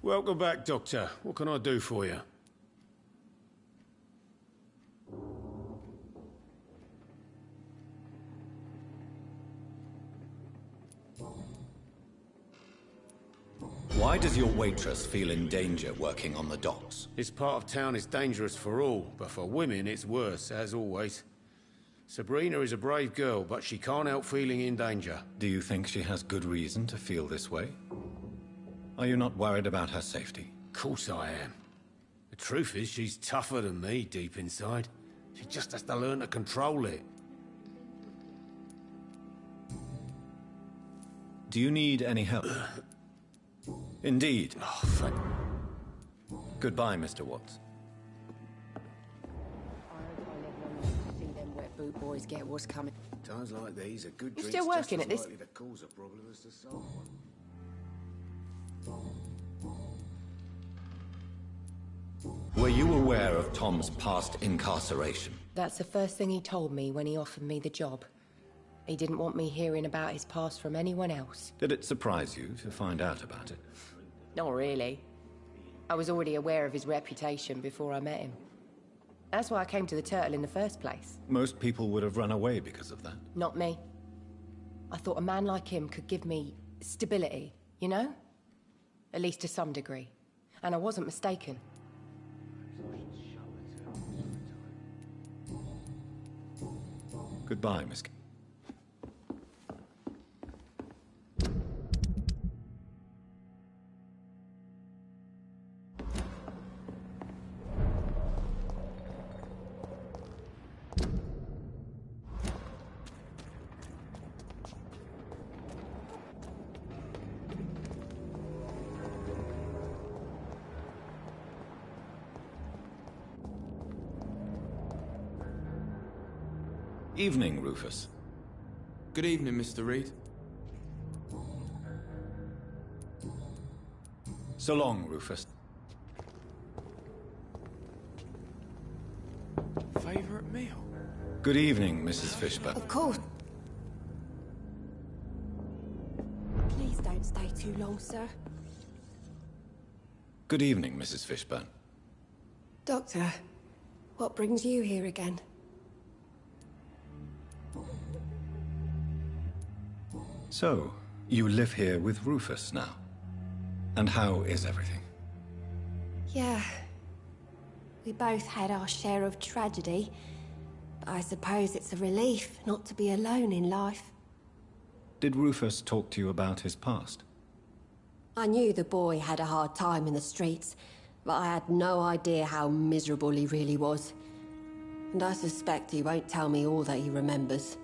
S14: Welcome back, Doctor. What can I do for you?
S1: Why does your waitress feel in danger working on the docks?
S14: This part of town is dangerous for all, but for women it's worse, as always. Sabrina is a brave girl, but she can't help feeling in danger.
S1: Do you think she has good reason to feel this way? Are you not worried about her safety?
S14: Of course I am. The truth is, she's tougher than me deep inside. She just has to learn to control it.
S1: Do you need any help? Indeed.
S14: Oh, thank...
S1: Goodbye, Mr. Watts.
S15: Boot boys get what's coming.
S2: Times like these, a good
S15: You
S2: drink's
S15: still working
S2: just
S15: at
S2: as
S15: this?
S2: likely to cause a problem as to solve one.
S1: Were you aware of Tom's past incarceration?
S15: That's the first thing he told me when he offered me the job. He didn't want me hearing about his past from anyone else.
S1: Did it surprise you to find out about it?
S15: Not really. I was already aware of his reputation before I met him. That's why I came to the Turtle in the first place.
S1: Most people would have run away because of that.
S15: Not me. I thought a man like him could give me stability, you know? At least to some degree. And I wasn't mistaken.
S1: Goodbye, Miss... Evening, Rufus.
S9: Good evening, Mr. Reed.
S1: So long, Rufus.
S9: Favourite meal?
S1: Good evening, Mrs. Fishburne.
S15: Of course. Please don't stay too long, sir.
S1: Good evening, Mrs. Fishburne.
S15: Doctor, what brings you here again?
S1: So, you live here with Rufus now? And how is everything?
S15: Yeah. We both had our share of tragedy, but I suppose it's a relief not to be alone in life.
S1: Did Rufus talk to you about his past?
S15: I knew the boy had a hard time in the streets, but I had no idea how miserable he really was. And I suspect he won't tell me all that he remembers.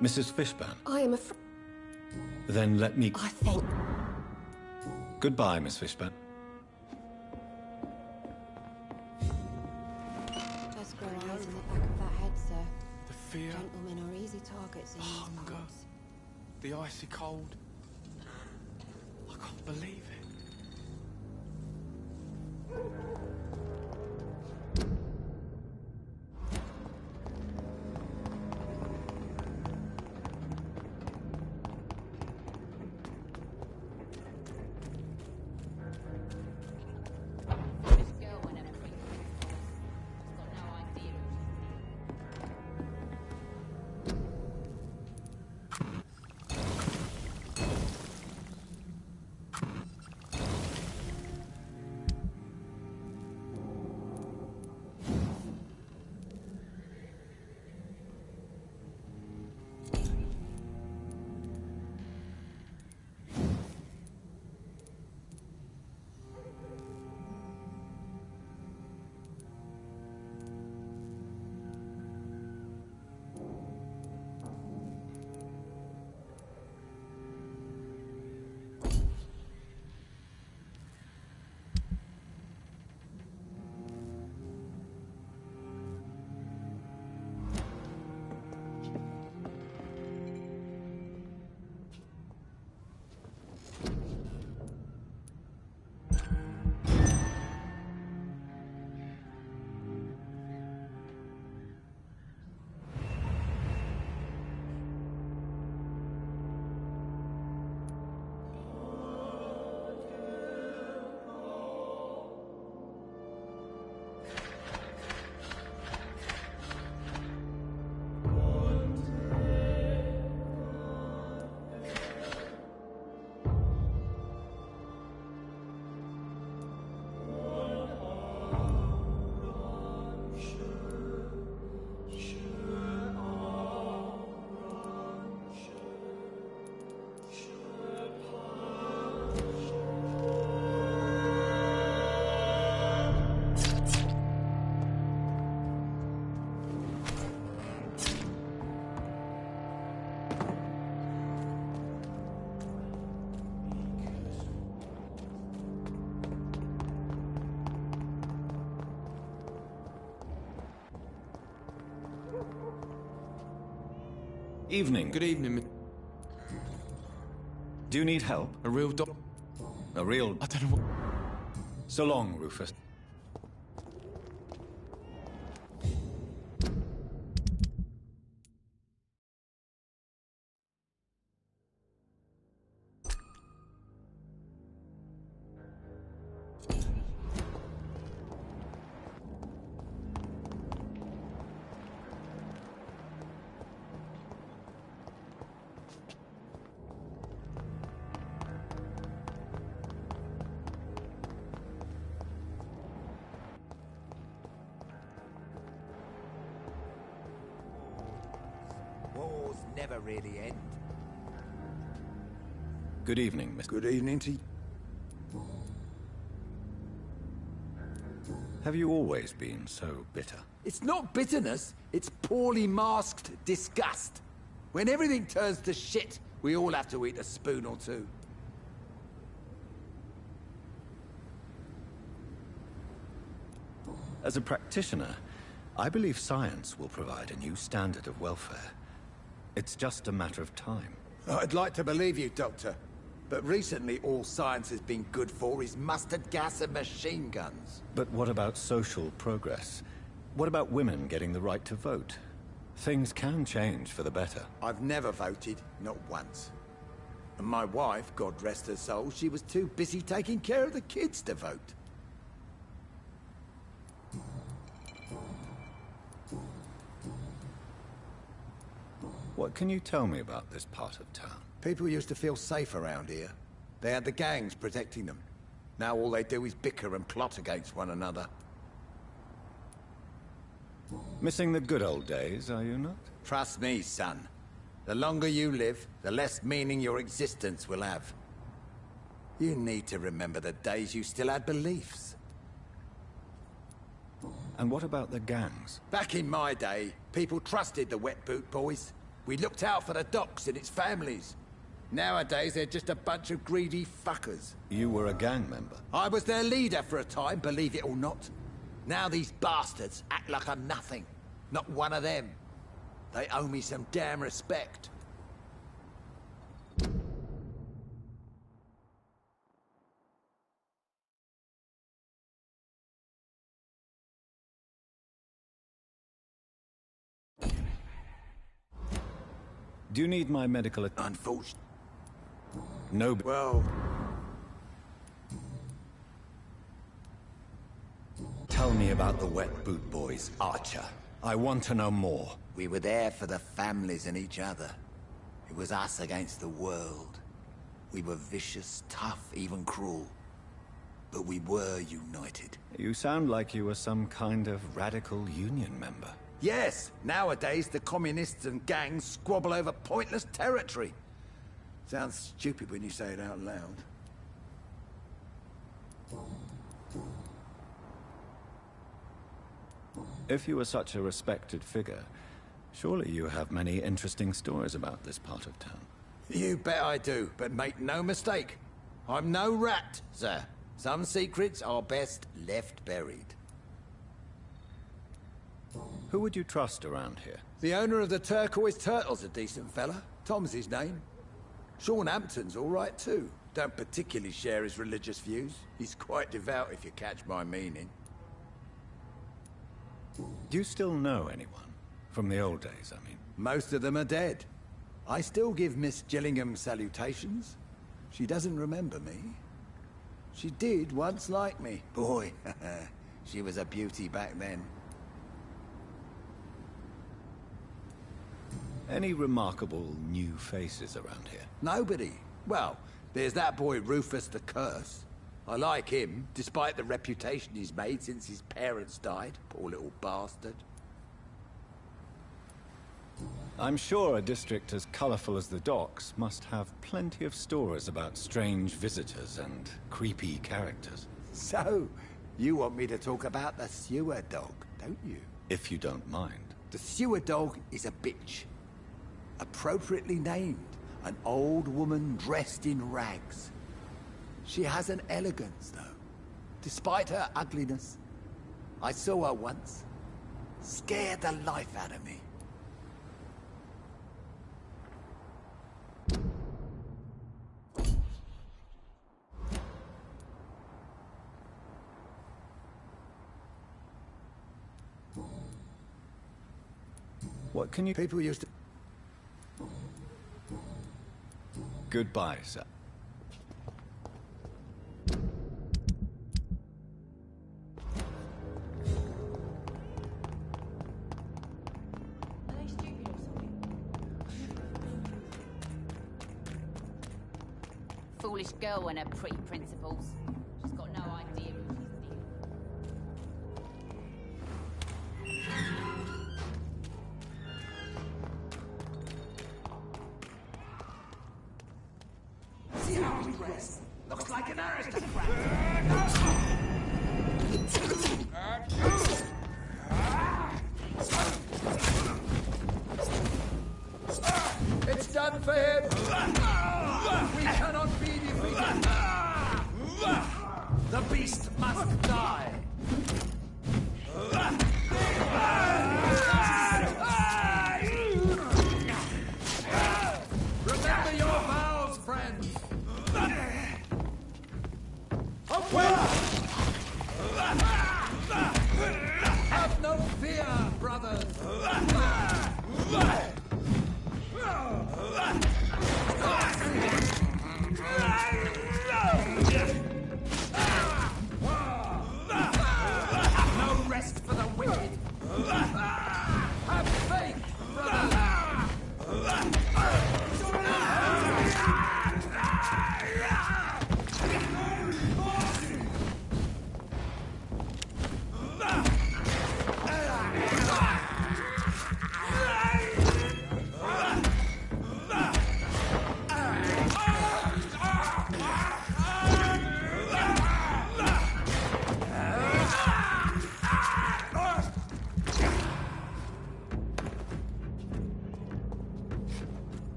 S1: Mrs. Fishburne?
S15: I am afraid...
S1: Then let me...
S15: I think...
S1: Goodbye, Miss Fishburne.
S15: Just grow eyes in the back of that head, sir.
S9: The fear,
S15: Gentlemen are easy targets in these
S9: hunger,
S15: parts.
S9: the icy cold. I can't believe it.
S1: Evening.
S9: Good evening.
S1: Do you need help?
S9: A real
S1: A real...
S9: I don't know what...
S1: So long, Rufus.
S11: Wars never really end.
S1: Good evening, Miss...
S11: Good evening to you.
S1: Have you always been so bitter?
S11: It's not bitterness, it's poorly masked disgust. When everything turns to shit, we all have to eat a spoon or two.
S1: As a practitioner, I believe science will provide a new standard of welfare. It's just a matter of time.
S11: I'd like to believe you, Doctor. But recently all science has been good for is mustard gas and machine guns.
S1: But what about social progress? What about women getting the right to vote? Things can change for the better.
S11: I've never voted, not once. And my wife, God rest her soul, she was too busy taking care of the kids to vote.
S1: What can you tell me about this part of town?
S11: People used to feel safe around here. They had the gangs protecting them. Now all they do is bicker and plot against one another.
S1: Missing the good old days, are you not?
S11: Trust me, son. The longer you live, the less meaning your existence will have. You need to remember the days you still had beliefs.
S1: And what about the gangs?
S11: Back in my day, people trusted the Wet Boot Boys. We looked out for the docks and its families. Nowadays, they're just a bunch of greedy fuckers.
S1: You were a gang member?
S11: I was their leader for a time, believe it or not. Now these bastards act like I'm nothing. Not one of them. They owe me some damn respect.
S1: Do you need my medical attention?
S11: Unfortunately.
S1: No.
S11: Well...
S1: Tell me about the Wet Boot Boys, Archer. I want to know more.
S11: We were there for the families and each other. It was us against the world. We were vicious, tough, even cruel. But we were united.
S1: You sound like you were some kind of radical union member.
S11: Yes, nowadays the communists and gangs squabble over pointless territory. Sounds stupid when you say it out loud.
S1: If you were such a respected figure, surely you have many interesting stories about this part of town.
S11: You bet I do, but make no mistake. I'm no rat, sir. Some secrets are best left buried.
S1: Who would you trust around here?
S11: The owner of the Turquoise Turtle's a decent fella. Tom's his name. Sean Hampton's all right too. Don't particularly share his religious views. He's quite devout if you catch my meaning.
S1: Do you still know anyone? From the old days, I mean.
S11: Most of them are dead. I still give Miss Gillingham salutations. She doesn't remember me. She did once like me. Boy, she was a beauty back then.
S1: Any remarkable new faces around here?
S11: Nobody. Well, there's that boy Rufus the Curse. I like him, despite the reputation he's made since his parents died. Poor little bastard.
S1: I'm sure a district as colorful as the docks must have plenty of stories about strange visitors and creepy characters.
S11: So, you want me to talk about the sewer dog, don't you?
S1: If you don't mind.
S11: The sewer dog is a bitch. Appropriately named. An old woman dressed in rags. She has an elegance, though, despite her ugliness. I saw her once. Scared the life out of me.
S1: What can you...
S11: People used to...
S1: Goodbye, sir.
S8: Foolish girl and her pretty principles. She's got no idea who she's
S11: See how he dressed? Looks like an aristocrat. It's done for him. We cannot be defeated. The beast must die.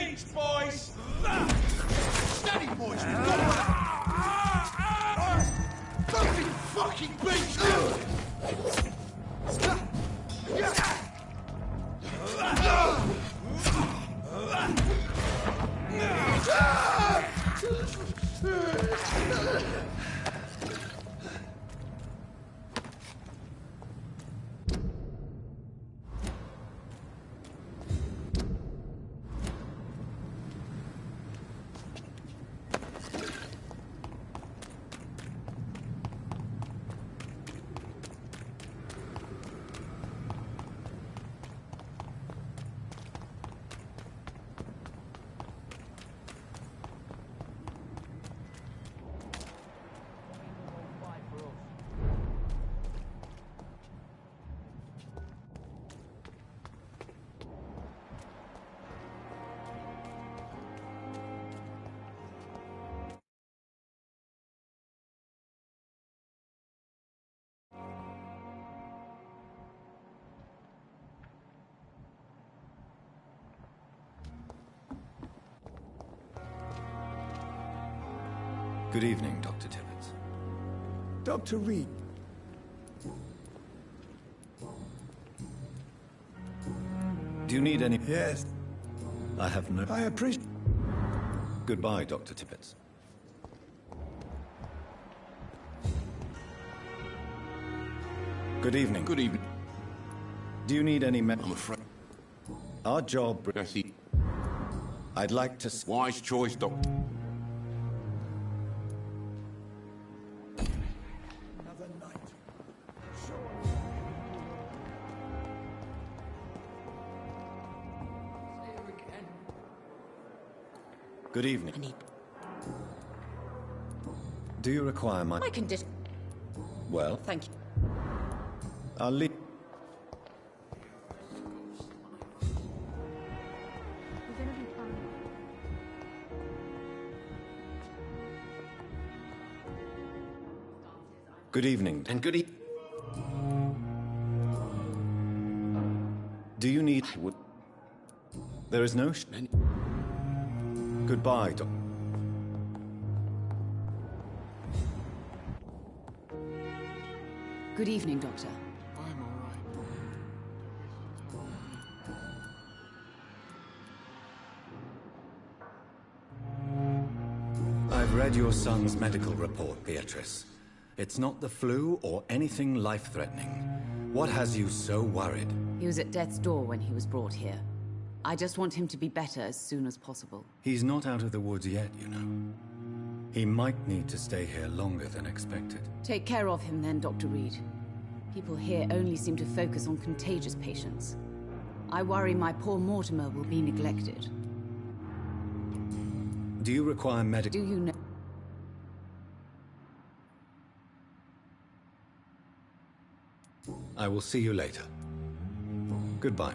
S9: beach, boys! Steady, boys, we've got nothing fucking beach!
S1: Good evening, Dr. Tibbets.
S16: Dr. Reed.
S1: Do you need any...
S16: Yes.
S1: I have no...
S16: I appreciate...
S1: Goodbye, Dr. Tibbets. Good evening.
S5: Good evening.
S1: Do you need any
S5: I'm afraid.
S1: Our job...
S5: Jesse.
S1: I'd like to...
S5: Wise choice, Doctor.
S16: Another night.
S1: Good evening. Do you require my...
S8: I can just...
S1: Well,
S8: Thank you.
S1: I'll leave... Good evening.
S3: And good
S1: Do you need... There is no... Goodbye, Doc.
S8: Good evening, Doctor.
S9: I'm all right.
S1: I've read your son's medical report, Beatrice. It's not the flu or anything life-threatening. What has you so worried?
S8: He was at death's door when he was brought here. I just want him to be better as soon as possible.
S1: He's not out of the woods yet, you know. He might need to stay here longer than expected.
S8: Take care of him then, Dr. Reed. People here only seem to focus on contagious patients. I worry my poor Mortimer will be neglected.
S1: Do you require medical...
S8: Do you know...
S1: I will see you later. Goodbye.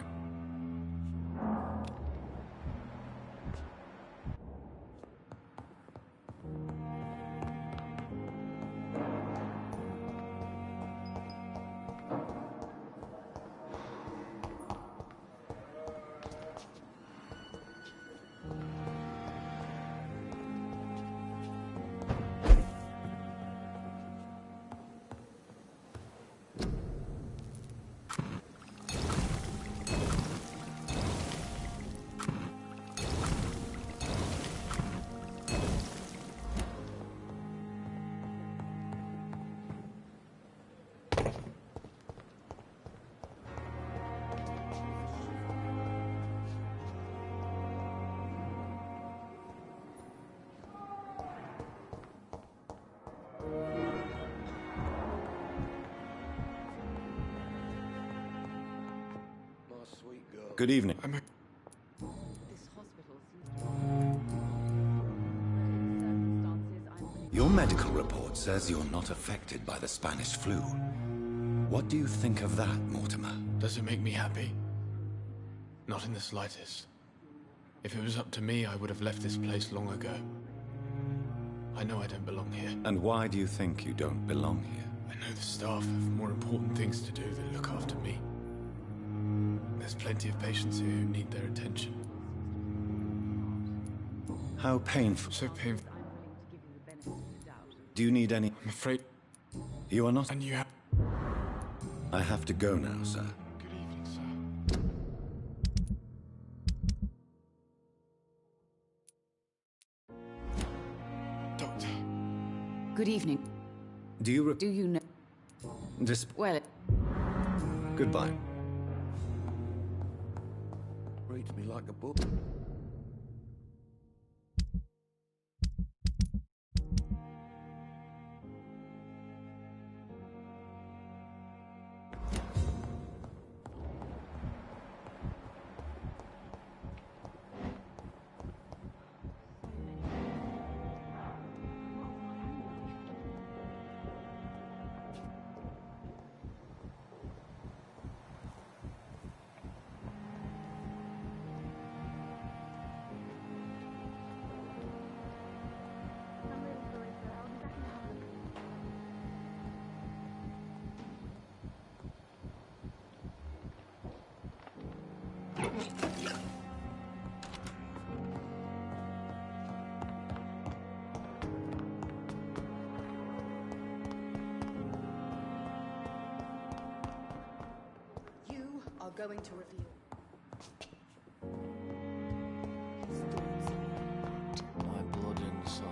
S1: Good evening. Your medical report says you're not affected by the Spanish flu. What do you think of that, Mortimer?
S9: Does it make me happy? Not in the slightest. If it was up to me, I would have left this place long ago. I know I don't belong here.
S1: And why do you think you don't belong here?
S9: I know the staff have more important things to do than look after me. There's plenty of patients here who need their attention.
S1: How painful.
S9: So painful.
S1: Do you need any?
S9: I'm afraid.
S1: You are not.
S9: And you have.
S1: I have to go now, sir.
S9: Good evening, sir. Doctor.
S8: Good evening.
S1: Do you
S8: know? Well.
S1: Goodbye.
S2: Reads me like a book.
S6: You are going to reveal.
S3: My blood and soul.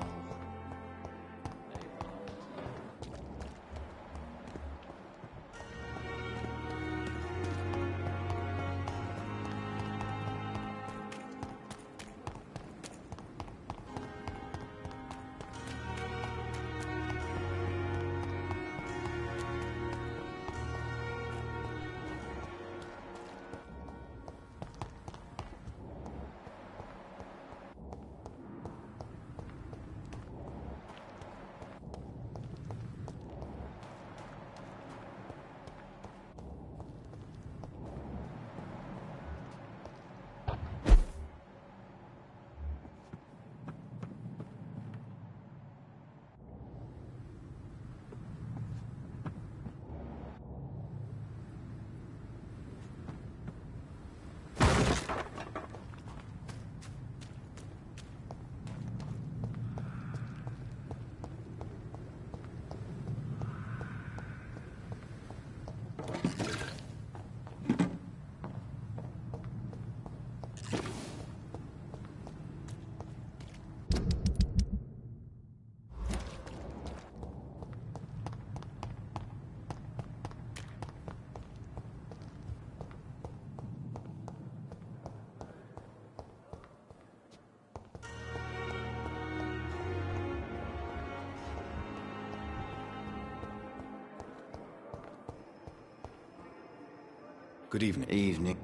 S1: Good evening.
S3: Evening.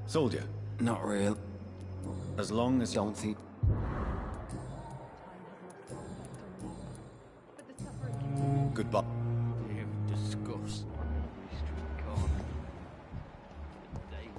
S1: Soldier.
S3: Not real.
S1: As long as...
S3: Don't think...
S1: Goodbye.
S3: You disgust. Street corner. Daily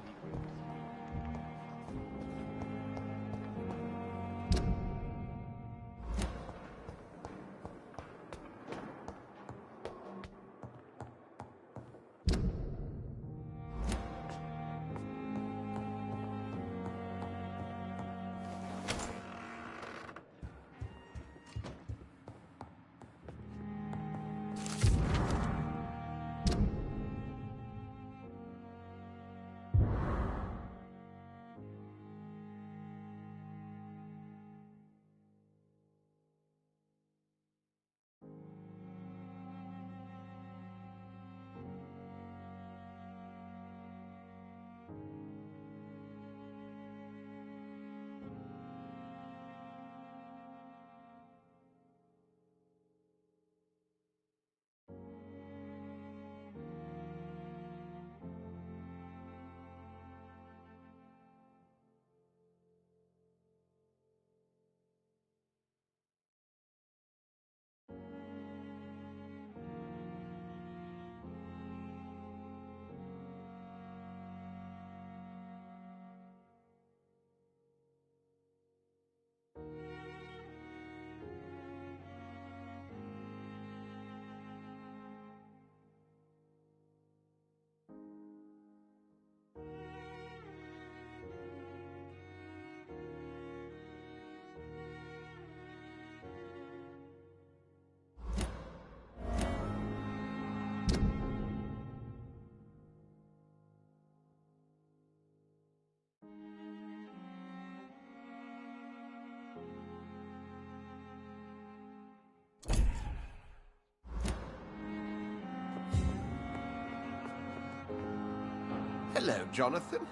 S12: Hello, Jonathan.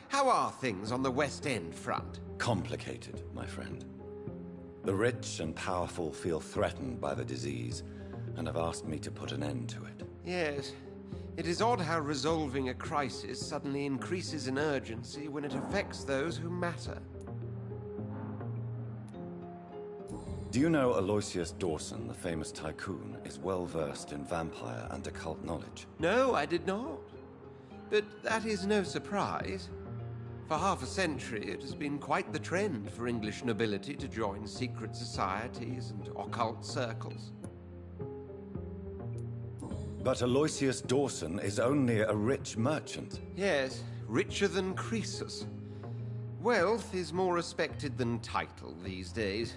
S12: How are things on the West End front?
S1: Complicated, my friend. The rich and powerful feel threatened by the disease and have asked me to put an end to it.
S12: Yes. It is odd how resolving a crisis suddenly increases in urgency when it affects those who matter.
S1: Do you know Aloysius Dawson, the famous tycoon, is well versed in vampire and occult knowledge?
S12: No, I did not. But that is no surprise. For half a century, it has been quite the trend for English nobility to join secret societies and occult circles.
S1: But Aloysius Dawson is only a rich merchant.
S12: Yes, richer than Croesus. Wealth is more respected than title these days,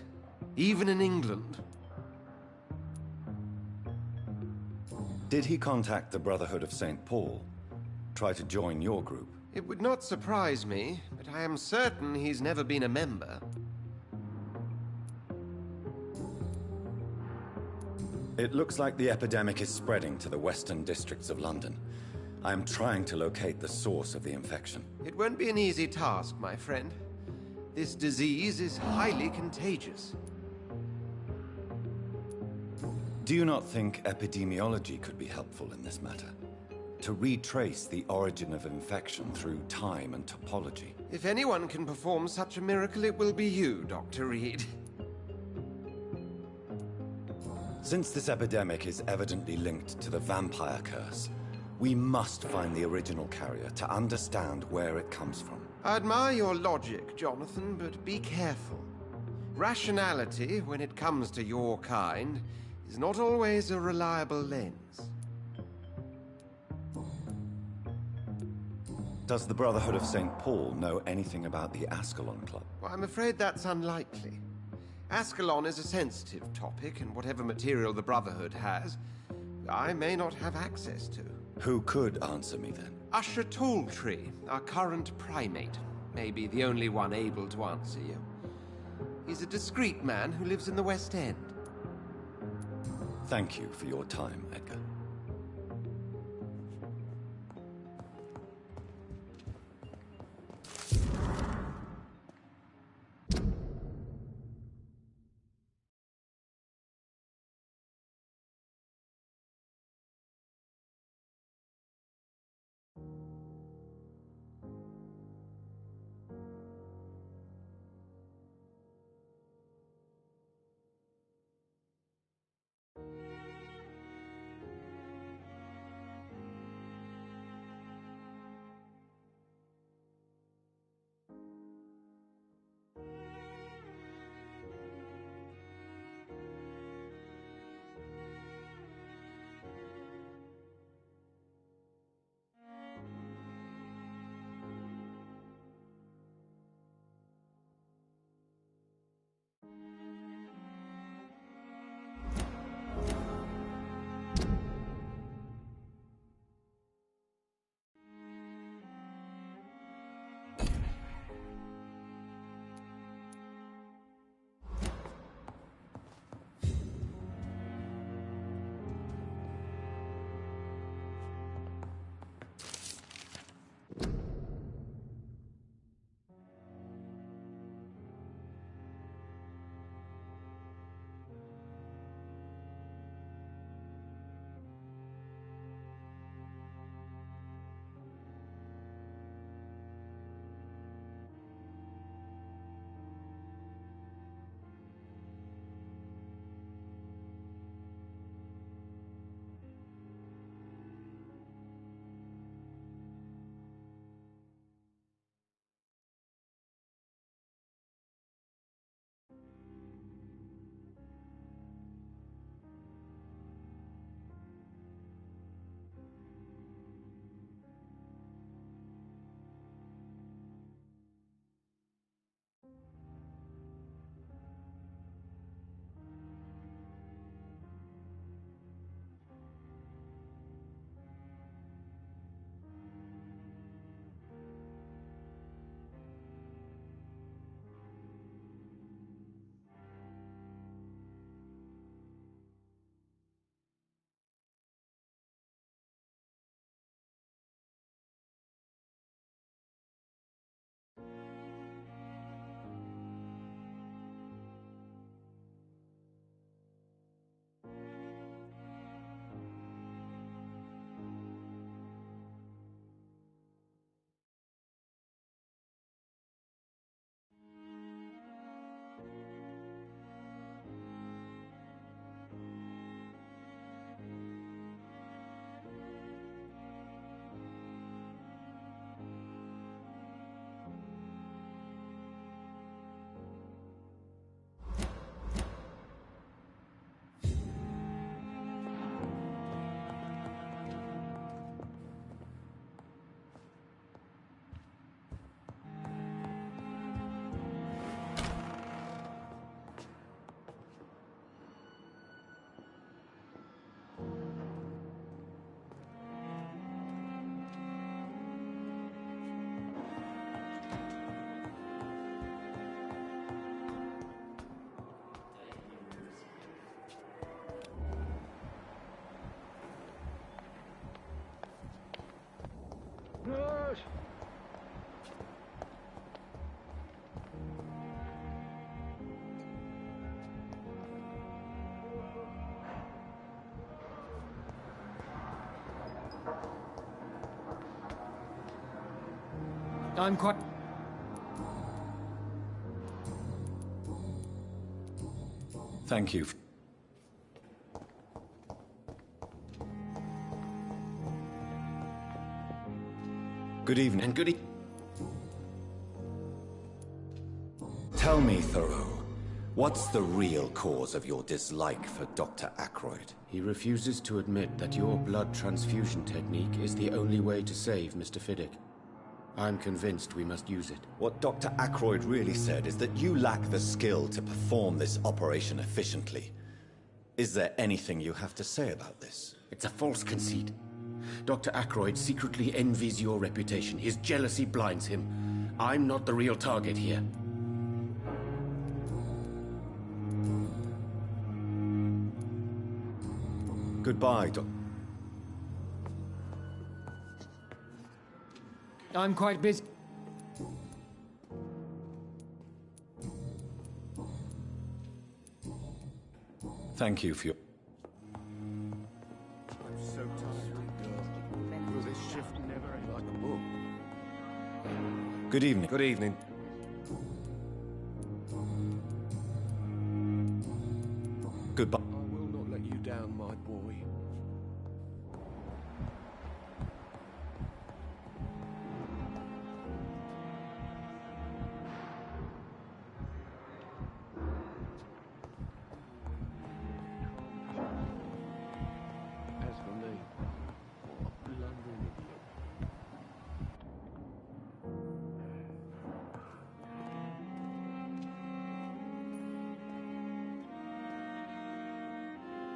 S12: even in England.
S1: Did he contact the Brotherhood of St. Paul? Try to join your group?
S12: It would not surprise me, but I am certain he's never been a member.
S1: It looks like the epidemic is spreading to the western districts of London. I am trying to locate the source of the infection.
S12: It won't be an easy task, my friend. This disease is highly contagious.
S1: Do you not think epidemiology could be helpful in this matter? To retrace the origin of infection through time and topology?
S12: If anyone can perform such a miracle, it will be you, Dr. Reed.
S1: Since this epidemic is evidently linked to the vampire curse, we must find the original carrier to understand where it comes from.
S12: I admire your logic, Jonathan, but be careful. Rationality, when it comes to your kind, is not always a reliable lens.
S1: Does the Brotherhood of St. Paul know anything about the Ascalon Club?
S12: Well, I'm afraid that's unlikely. Ascalon is a sensitive topic, and whatever material the Brotherhood has, I may not have access to.
S1: Who could answer me then?
S12: Usher Talltree, our current primate, may be the only one able to answer you. He's a discreet man who lives in the West End.
S1: Thank you for your time, Edgar.
S10: I'm quite...
S1: Thank you. Good evening.
S17: And good
S1: Tell me, Thoreau, what's the real cause of your dislike for Dr. Ackroyd?
S14: He refuses to admit that your blood transfusion technique is the only way to save Mr. Fiddick. I'm convinced we must use it.
S1: What Dr. Ackroyd really said is that you lack the skill to perform this operation efficiently. Is there anything you have to say about this?
S14: It's a false conceit. Dr. Ackroyd secretly envies your reputation. His jealousy blinds him. I'm not the real target here.
S1: Goodbye, Doc.
S10: I'm quite busy.
S1: Thank you for your...
S2: I'm so tired. Will this shift never end like a book?
S1: Good evening.
S2: Good evening.
S1: Goodbye.
S2: I will not let you down, my boy. As for me, what a blundering idiot.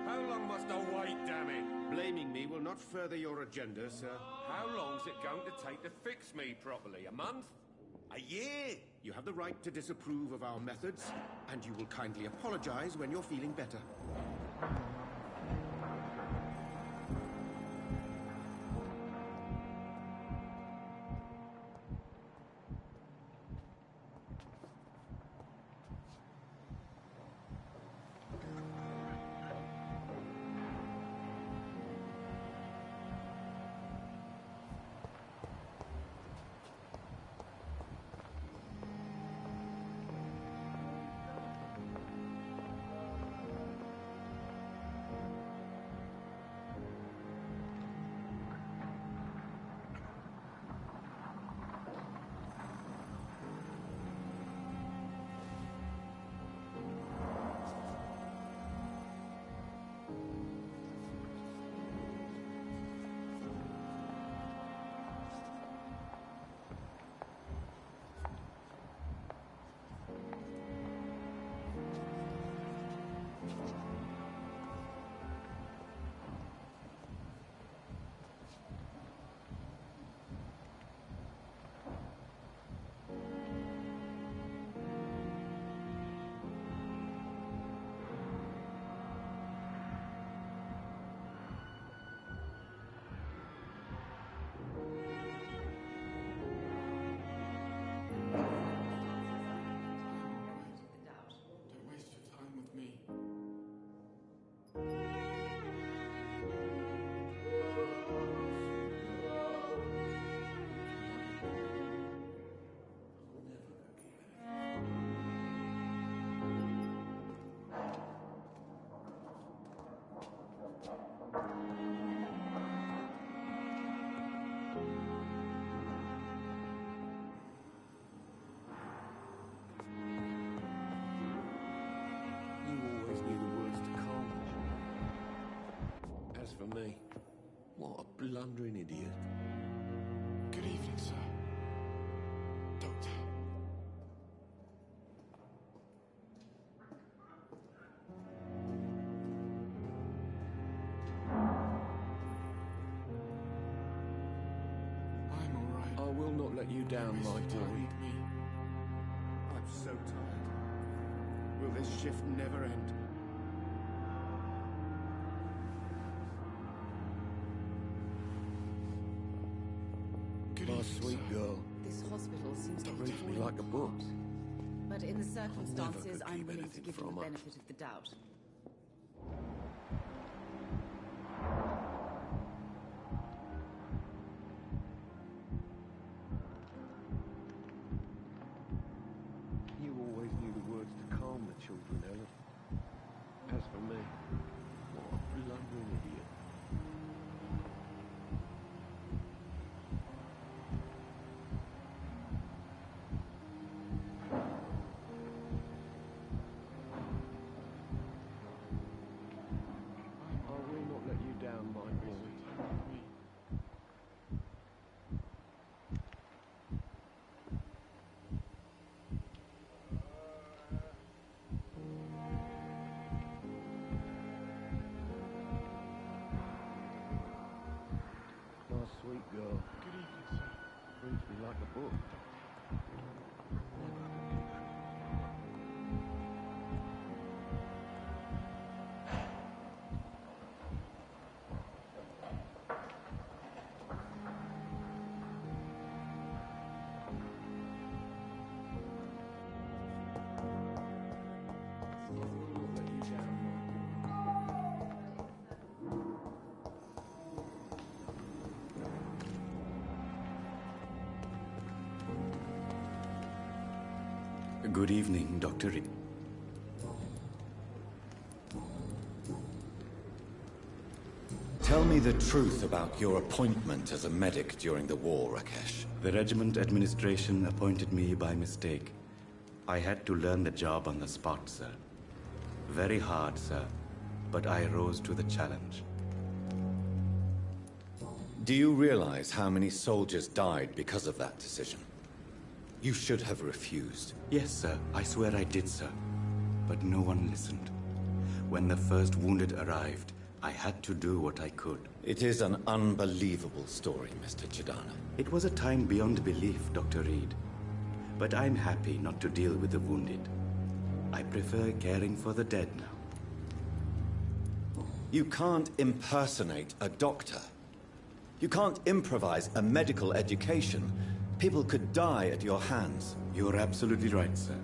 S13: How long must I wait, damn it?
S14: Blaming me will not further your agenda, sir.
S13: How long's it going to take to fix me properly? A month? A year?
S14: You have the right to disapprove of our methods, and you will kindly apologize when you're feeling better.
S9: Don't waste your time with me.
S2: You always knew the words to calm the children. As for me, what a blundering idiot.
S9: Good evening, sir. Doctor. I'm all right.
S2: I will not let you down, my
S9: Waste your time
S2: boy.
S9: with me.
S14: I'm so tired. Will this shift never end?
S9: Good
S2: My
S9: evening,
S2: sweet
S9: sir.
S2: girl.
S18: This hospital seems to
S2: Reads
S18: be
S2: me like a book.
S18: But in the circumstances,
S2: could
S18: I'm
S2: keep
S18: willing to
S2: anything
S18: give you
S2: from
S18: the
S2: her.
S18: benefit of the doubt.
S17: Good evening, Dr. Reed.
S1: Tell me the truth about your appointment as a medic during the war, Rakesh.
S17: The regiment administration appointed me by mistake. I had to learn the job on the spot, sir. Very hard, sir, but I rose to the challenge.
S1: Do you realize how many soldiers died because of that decision? You should have refused.
S17: Yes, sir. I swear I did, sir. But no one listened. When the first wounded arrived, I had to do what I could.
S1: It is an unbelievable story, Mr. Chidana.
S17: It was a time beyond belief, Dr. Reed. But I'm happy not to deal with the wounded. I prefer caring for the dead now.
S1: You can't impersonate a doctor. You can't improvise a medical education. People could die at your hands.
S17: You're absolutely right, sir.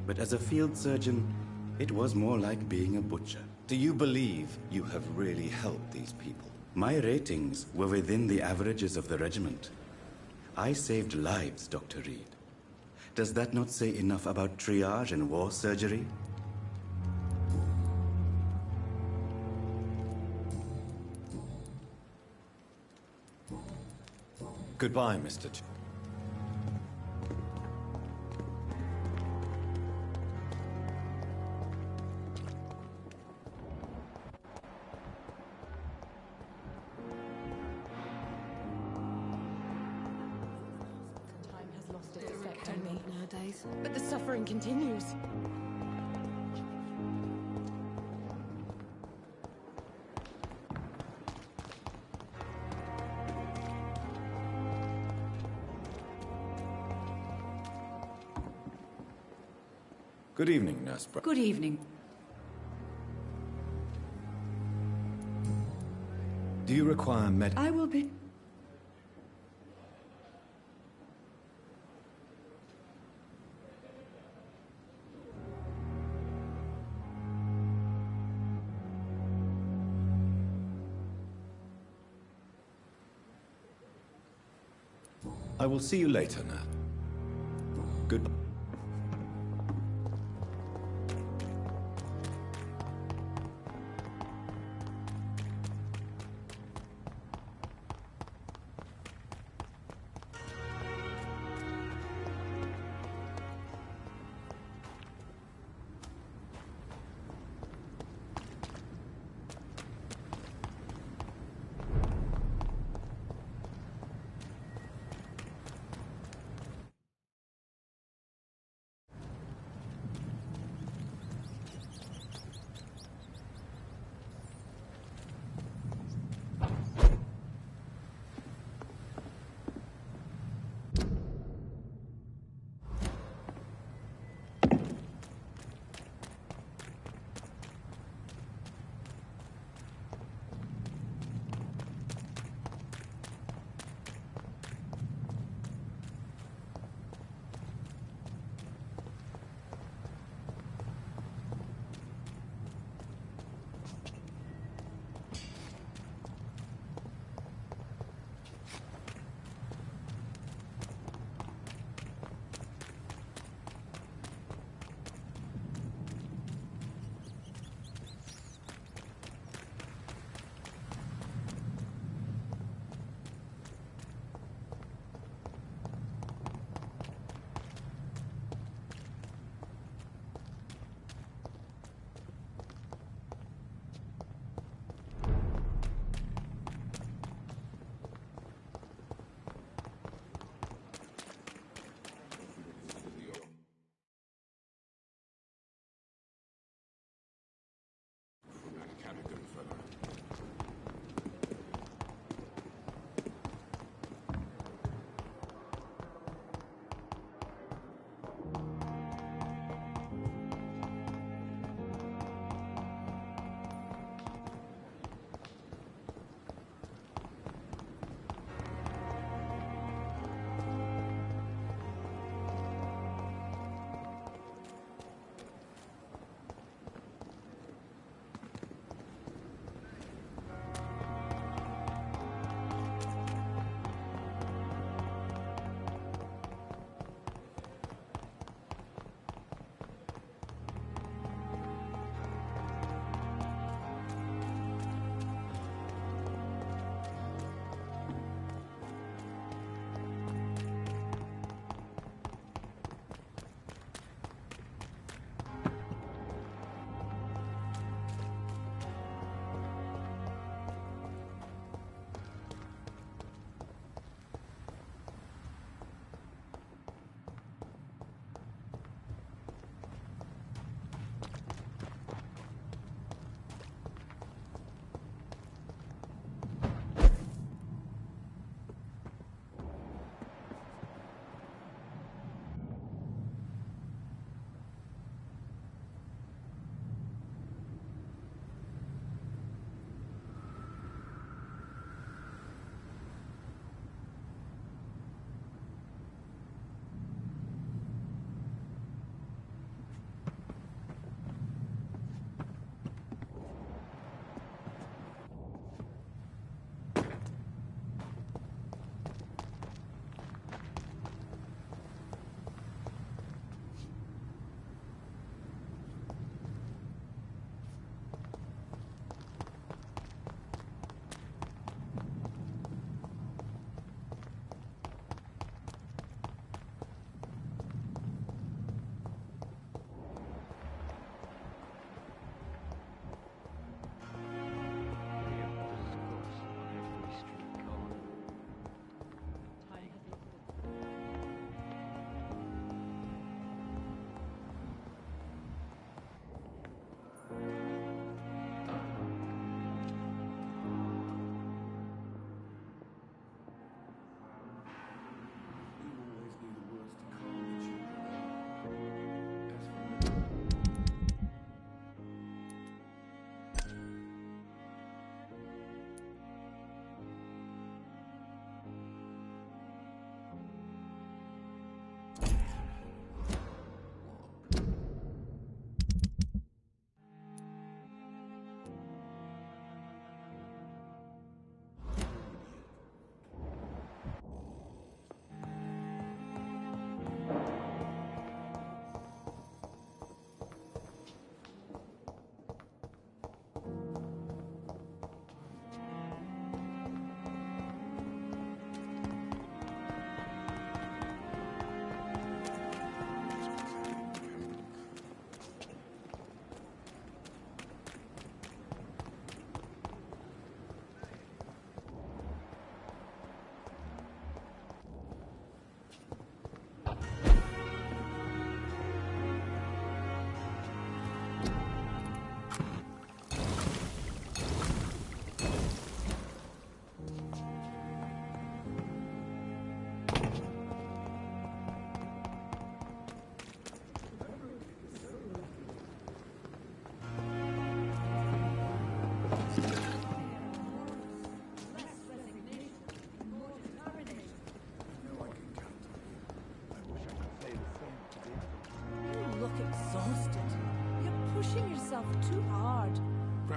S17: But as a field surgeon, it was more like being a butcher.
S1: Do you believe you have really helped these people?
S17: My ratings were within the averages of the regiment. I saved lives, Dr. Reed. Does that not say enough about triage and war surgery?
S1: Goodbye, Mr.
S18: Nowadays, but the suffering continues.
S1: Good evening, Nurse Brown.
S8: Good evening.
S1: Do you require
S8: I will be...
S1: I will see you later, Nurse. Goodbye.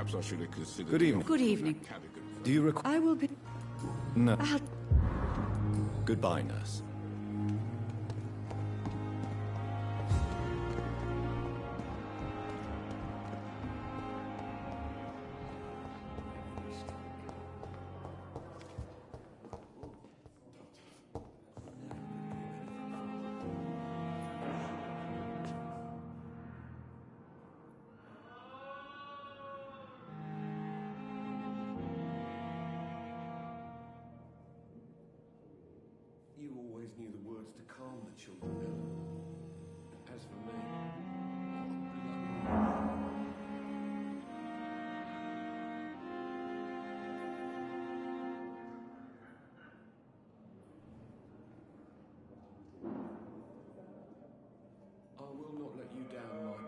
S5: Perhaps I should have considered...
S1: Good evening.
S18: Good evening.
S1: Do you require...
S18: I will be...
S1: No. Goodbye, nurse.
S2: You always knew the words to calm the children, Ellen. As for me, what a bloody... I will not let you down, my boy.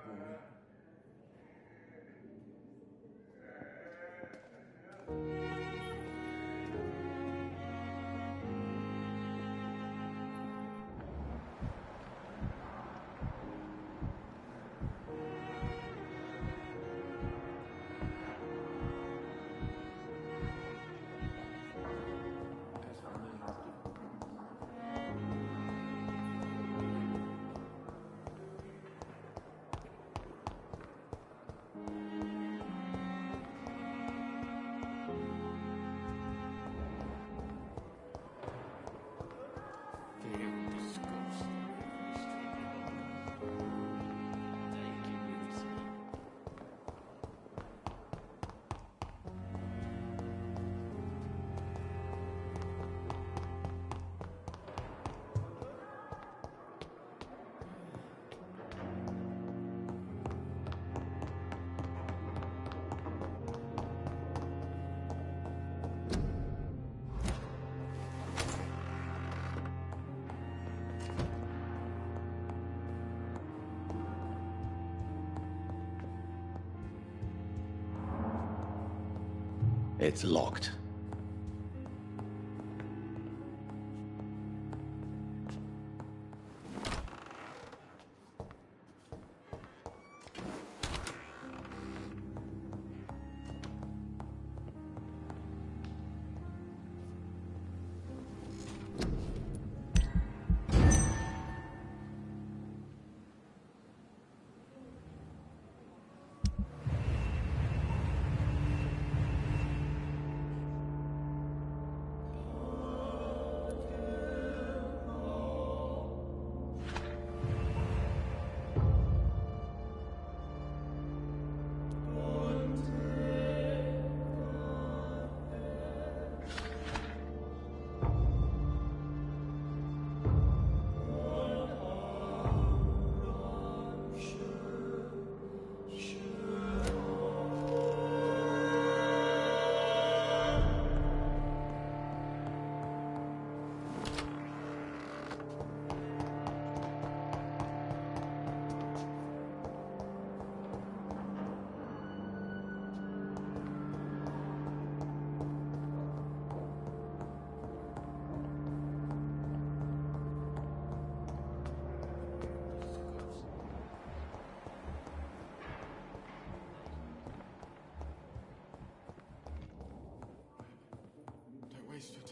S1: It's locked.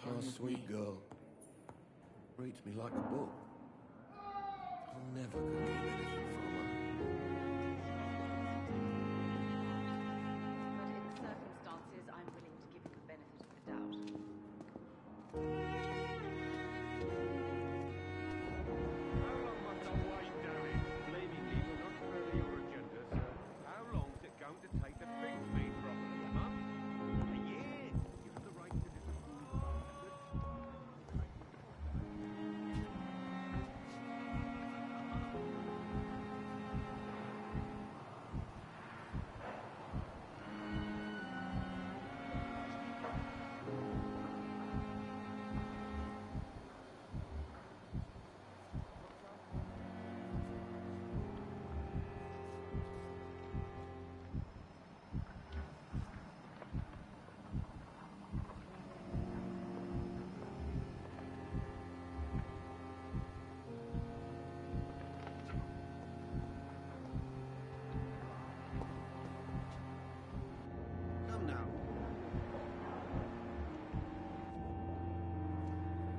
S2: My sweet girl. Reads me like a book. I never could keep anything from her.
S19: But in the circumstances, I'm willing to give you the benefit of the doubt.
S13: How long must I wait, Darren? Blaming people not to further your agenda, sir. How long's it going to take to fix me properly, a month? A year? You have the right to disapprove of our methods.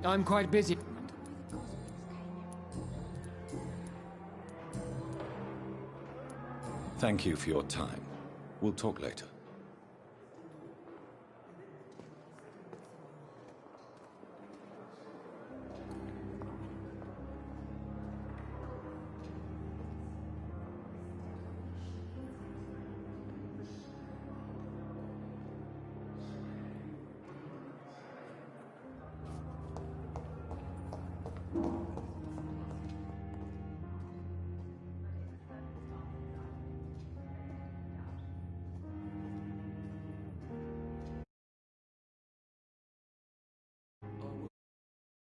S10: I'm quite busy.
S1: Thank you for your time. We'll talk later.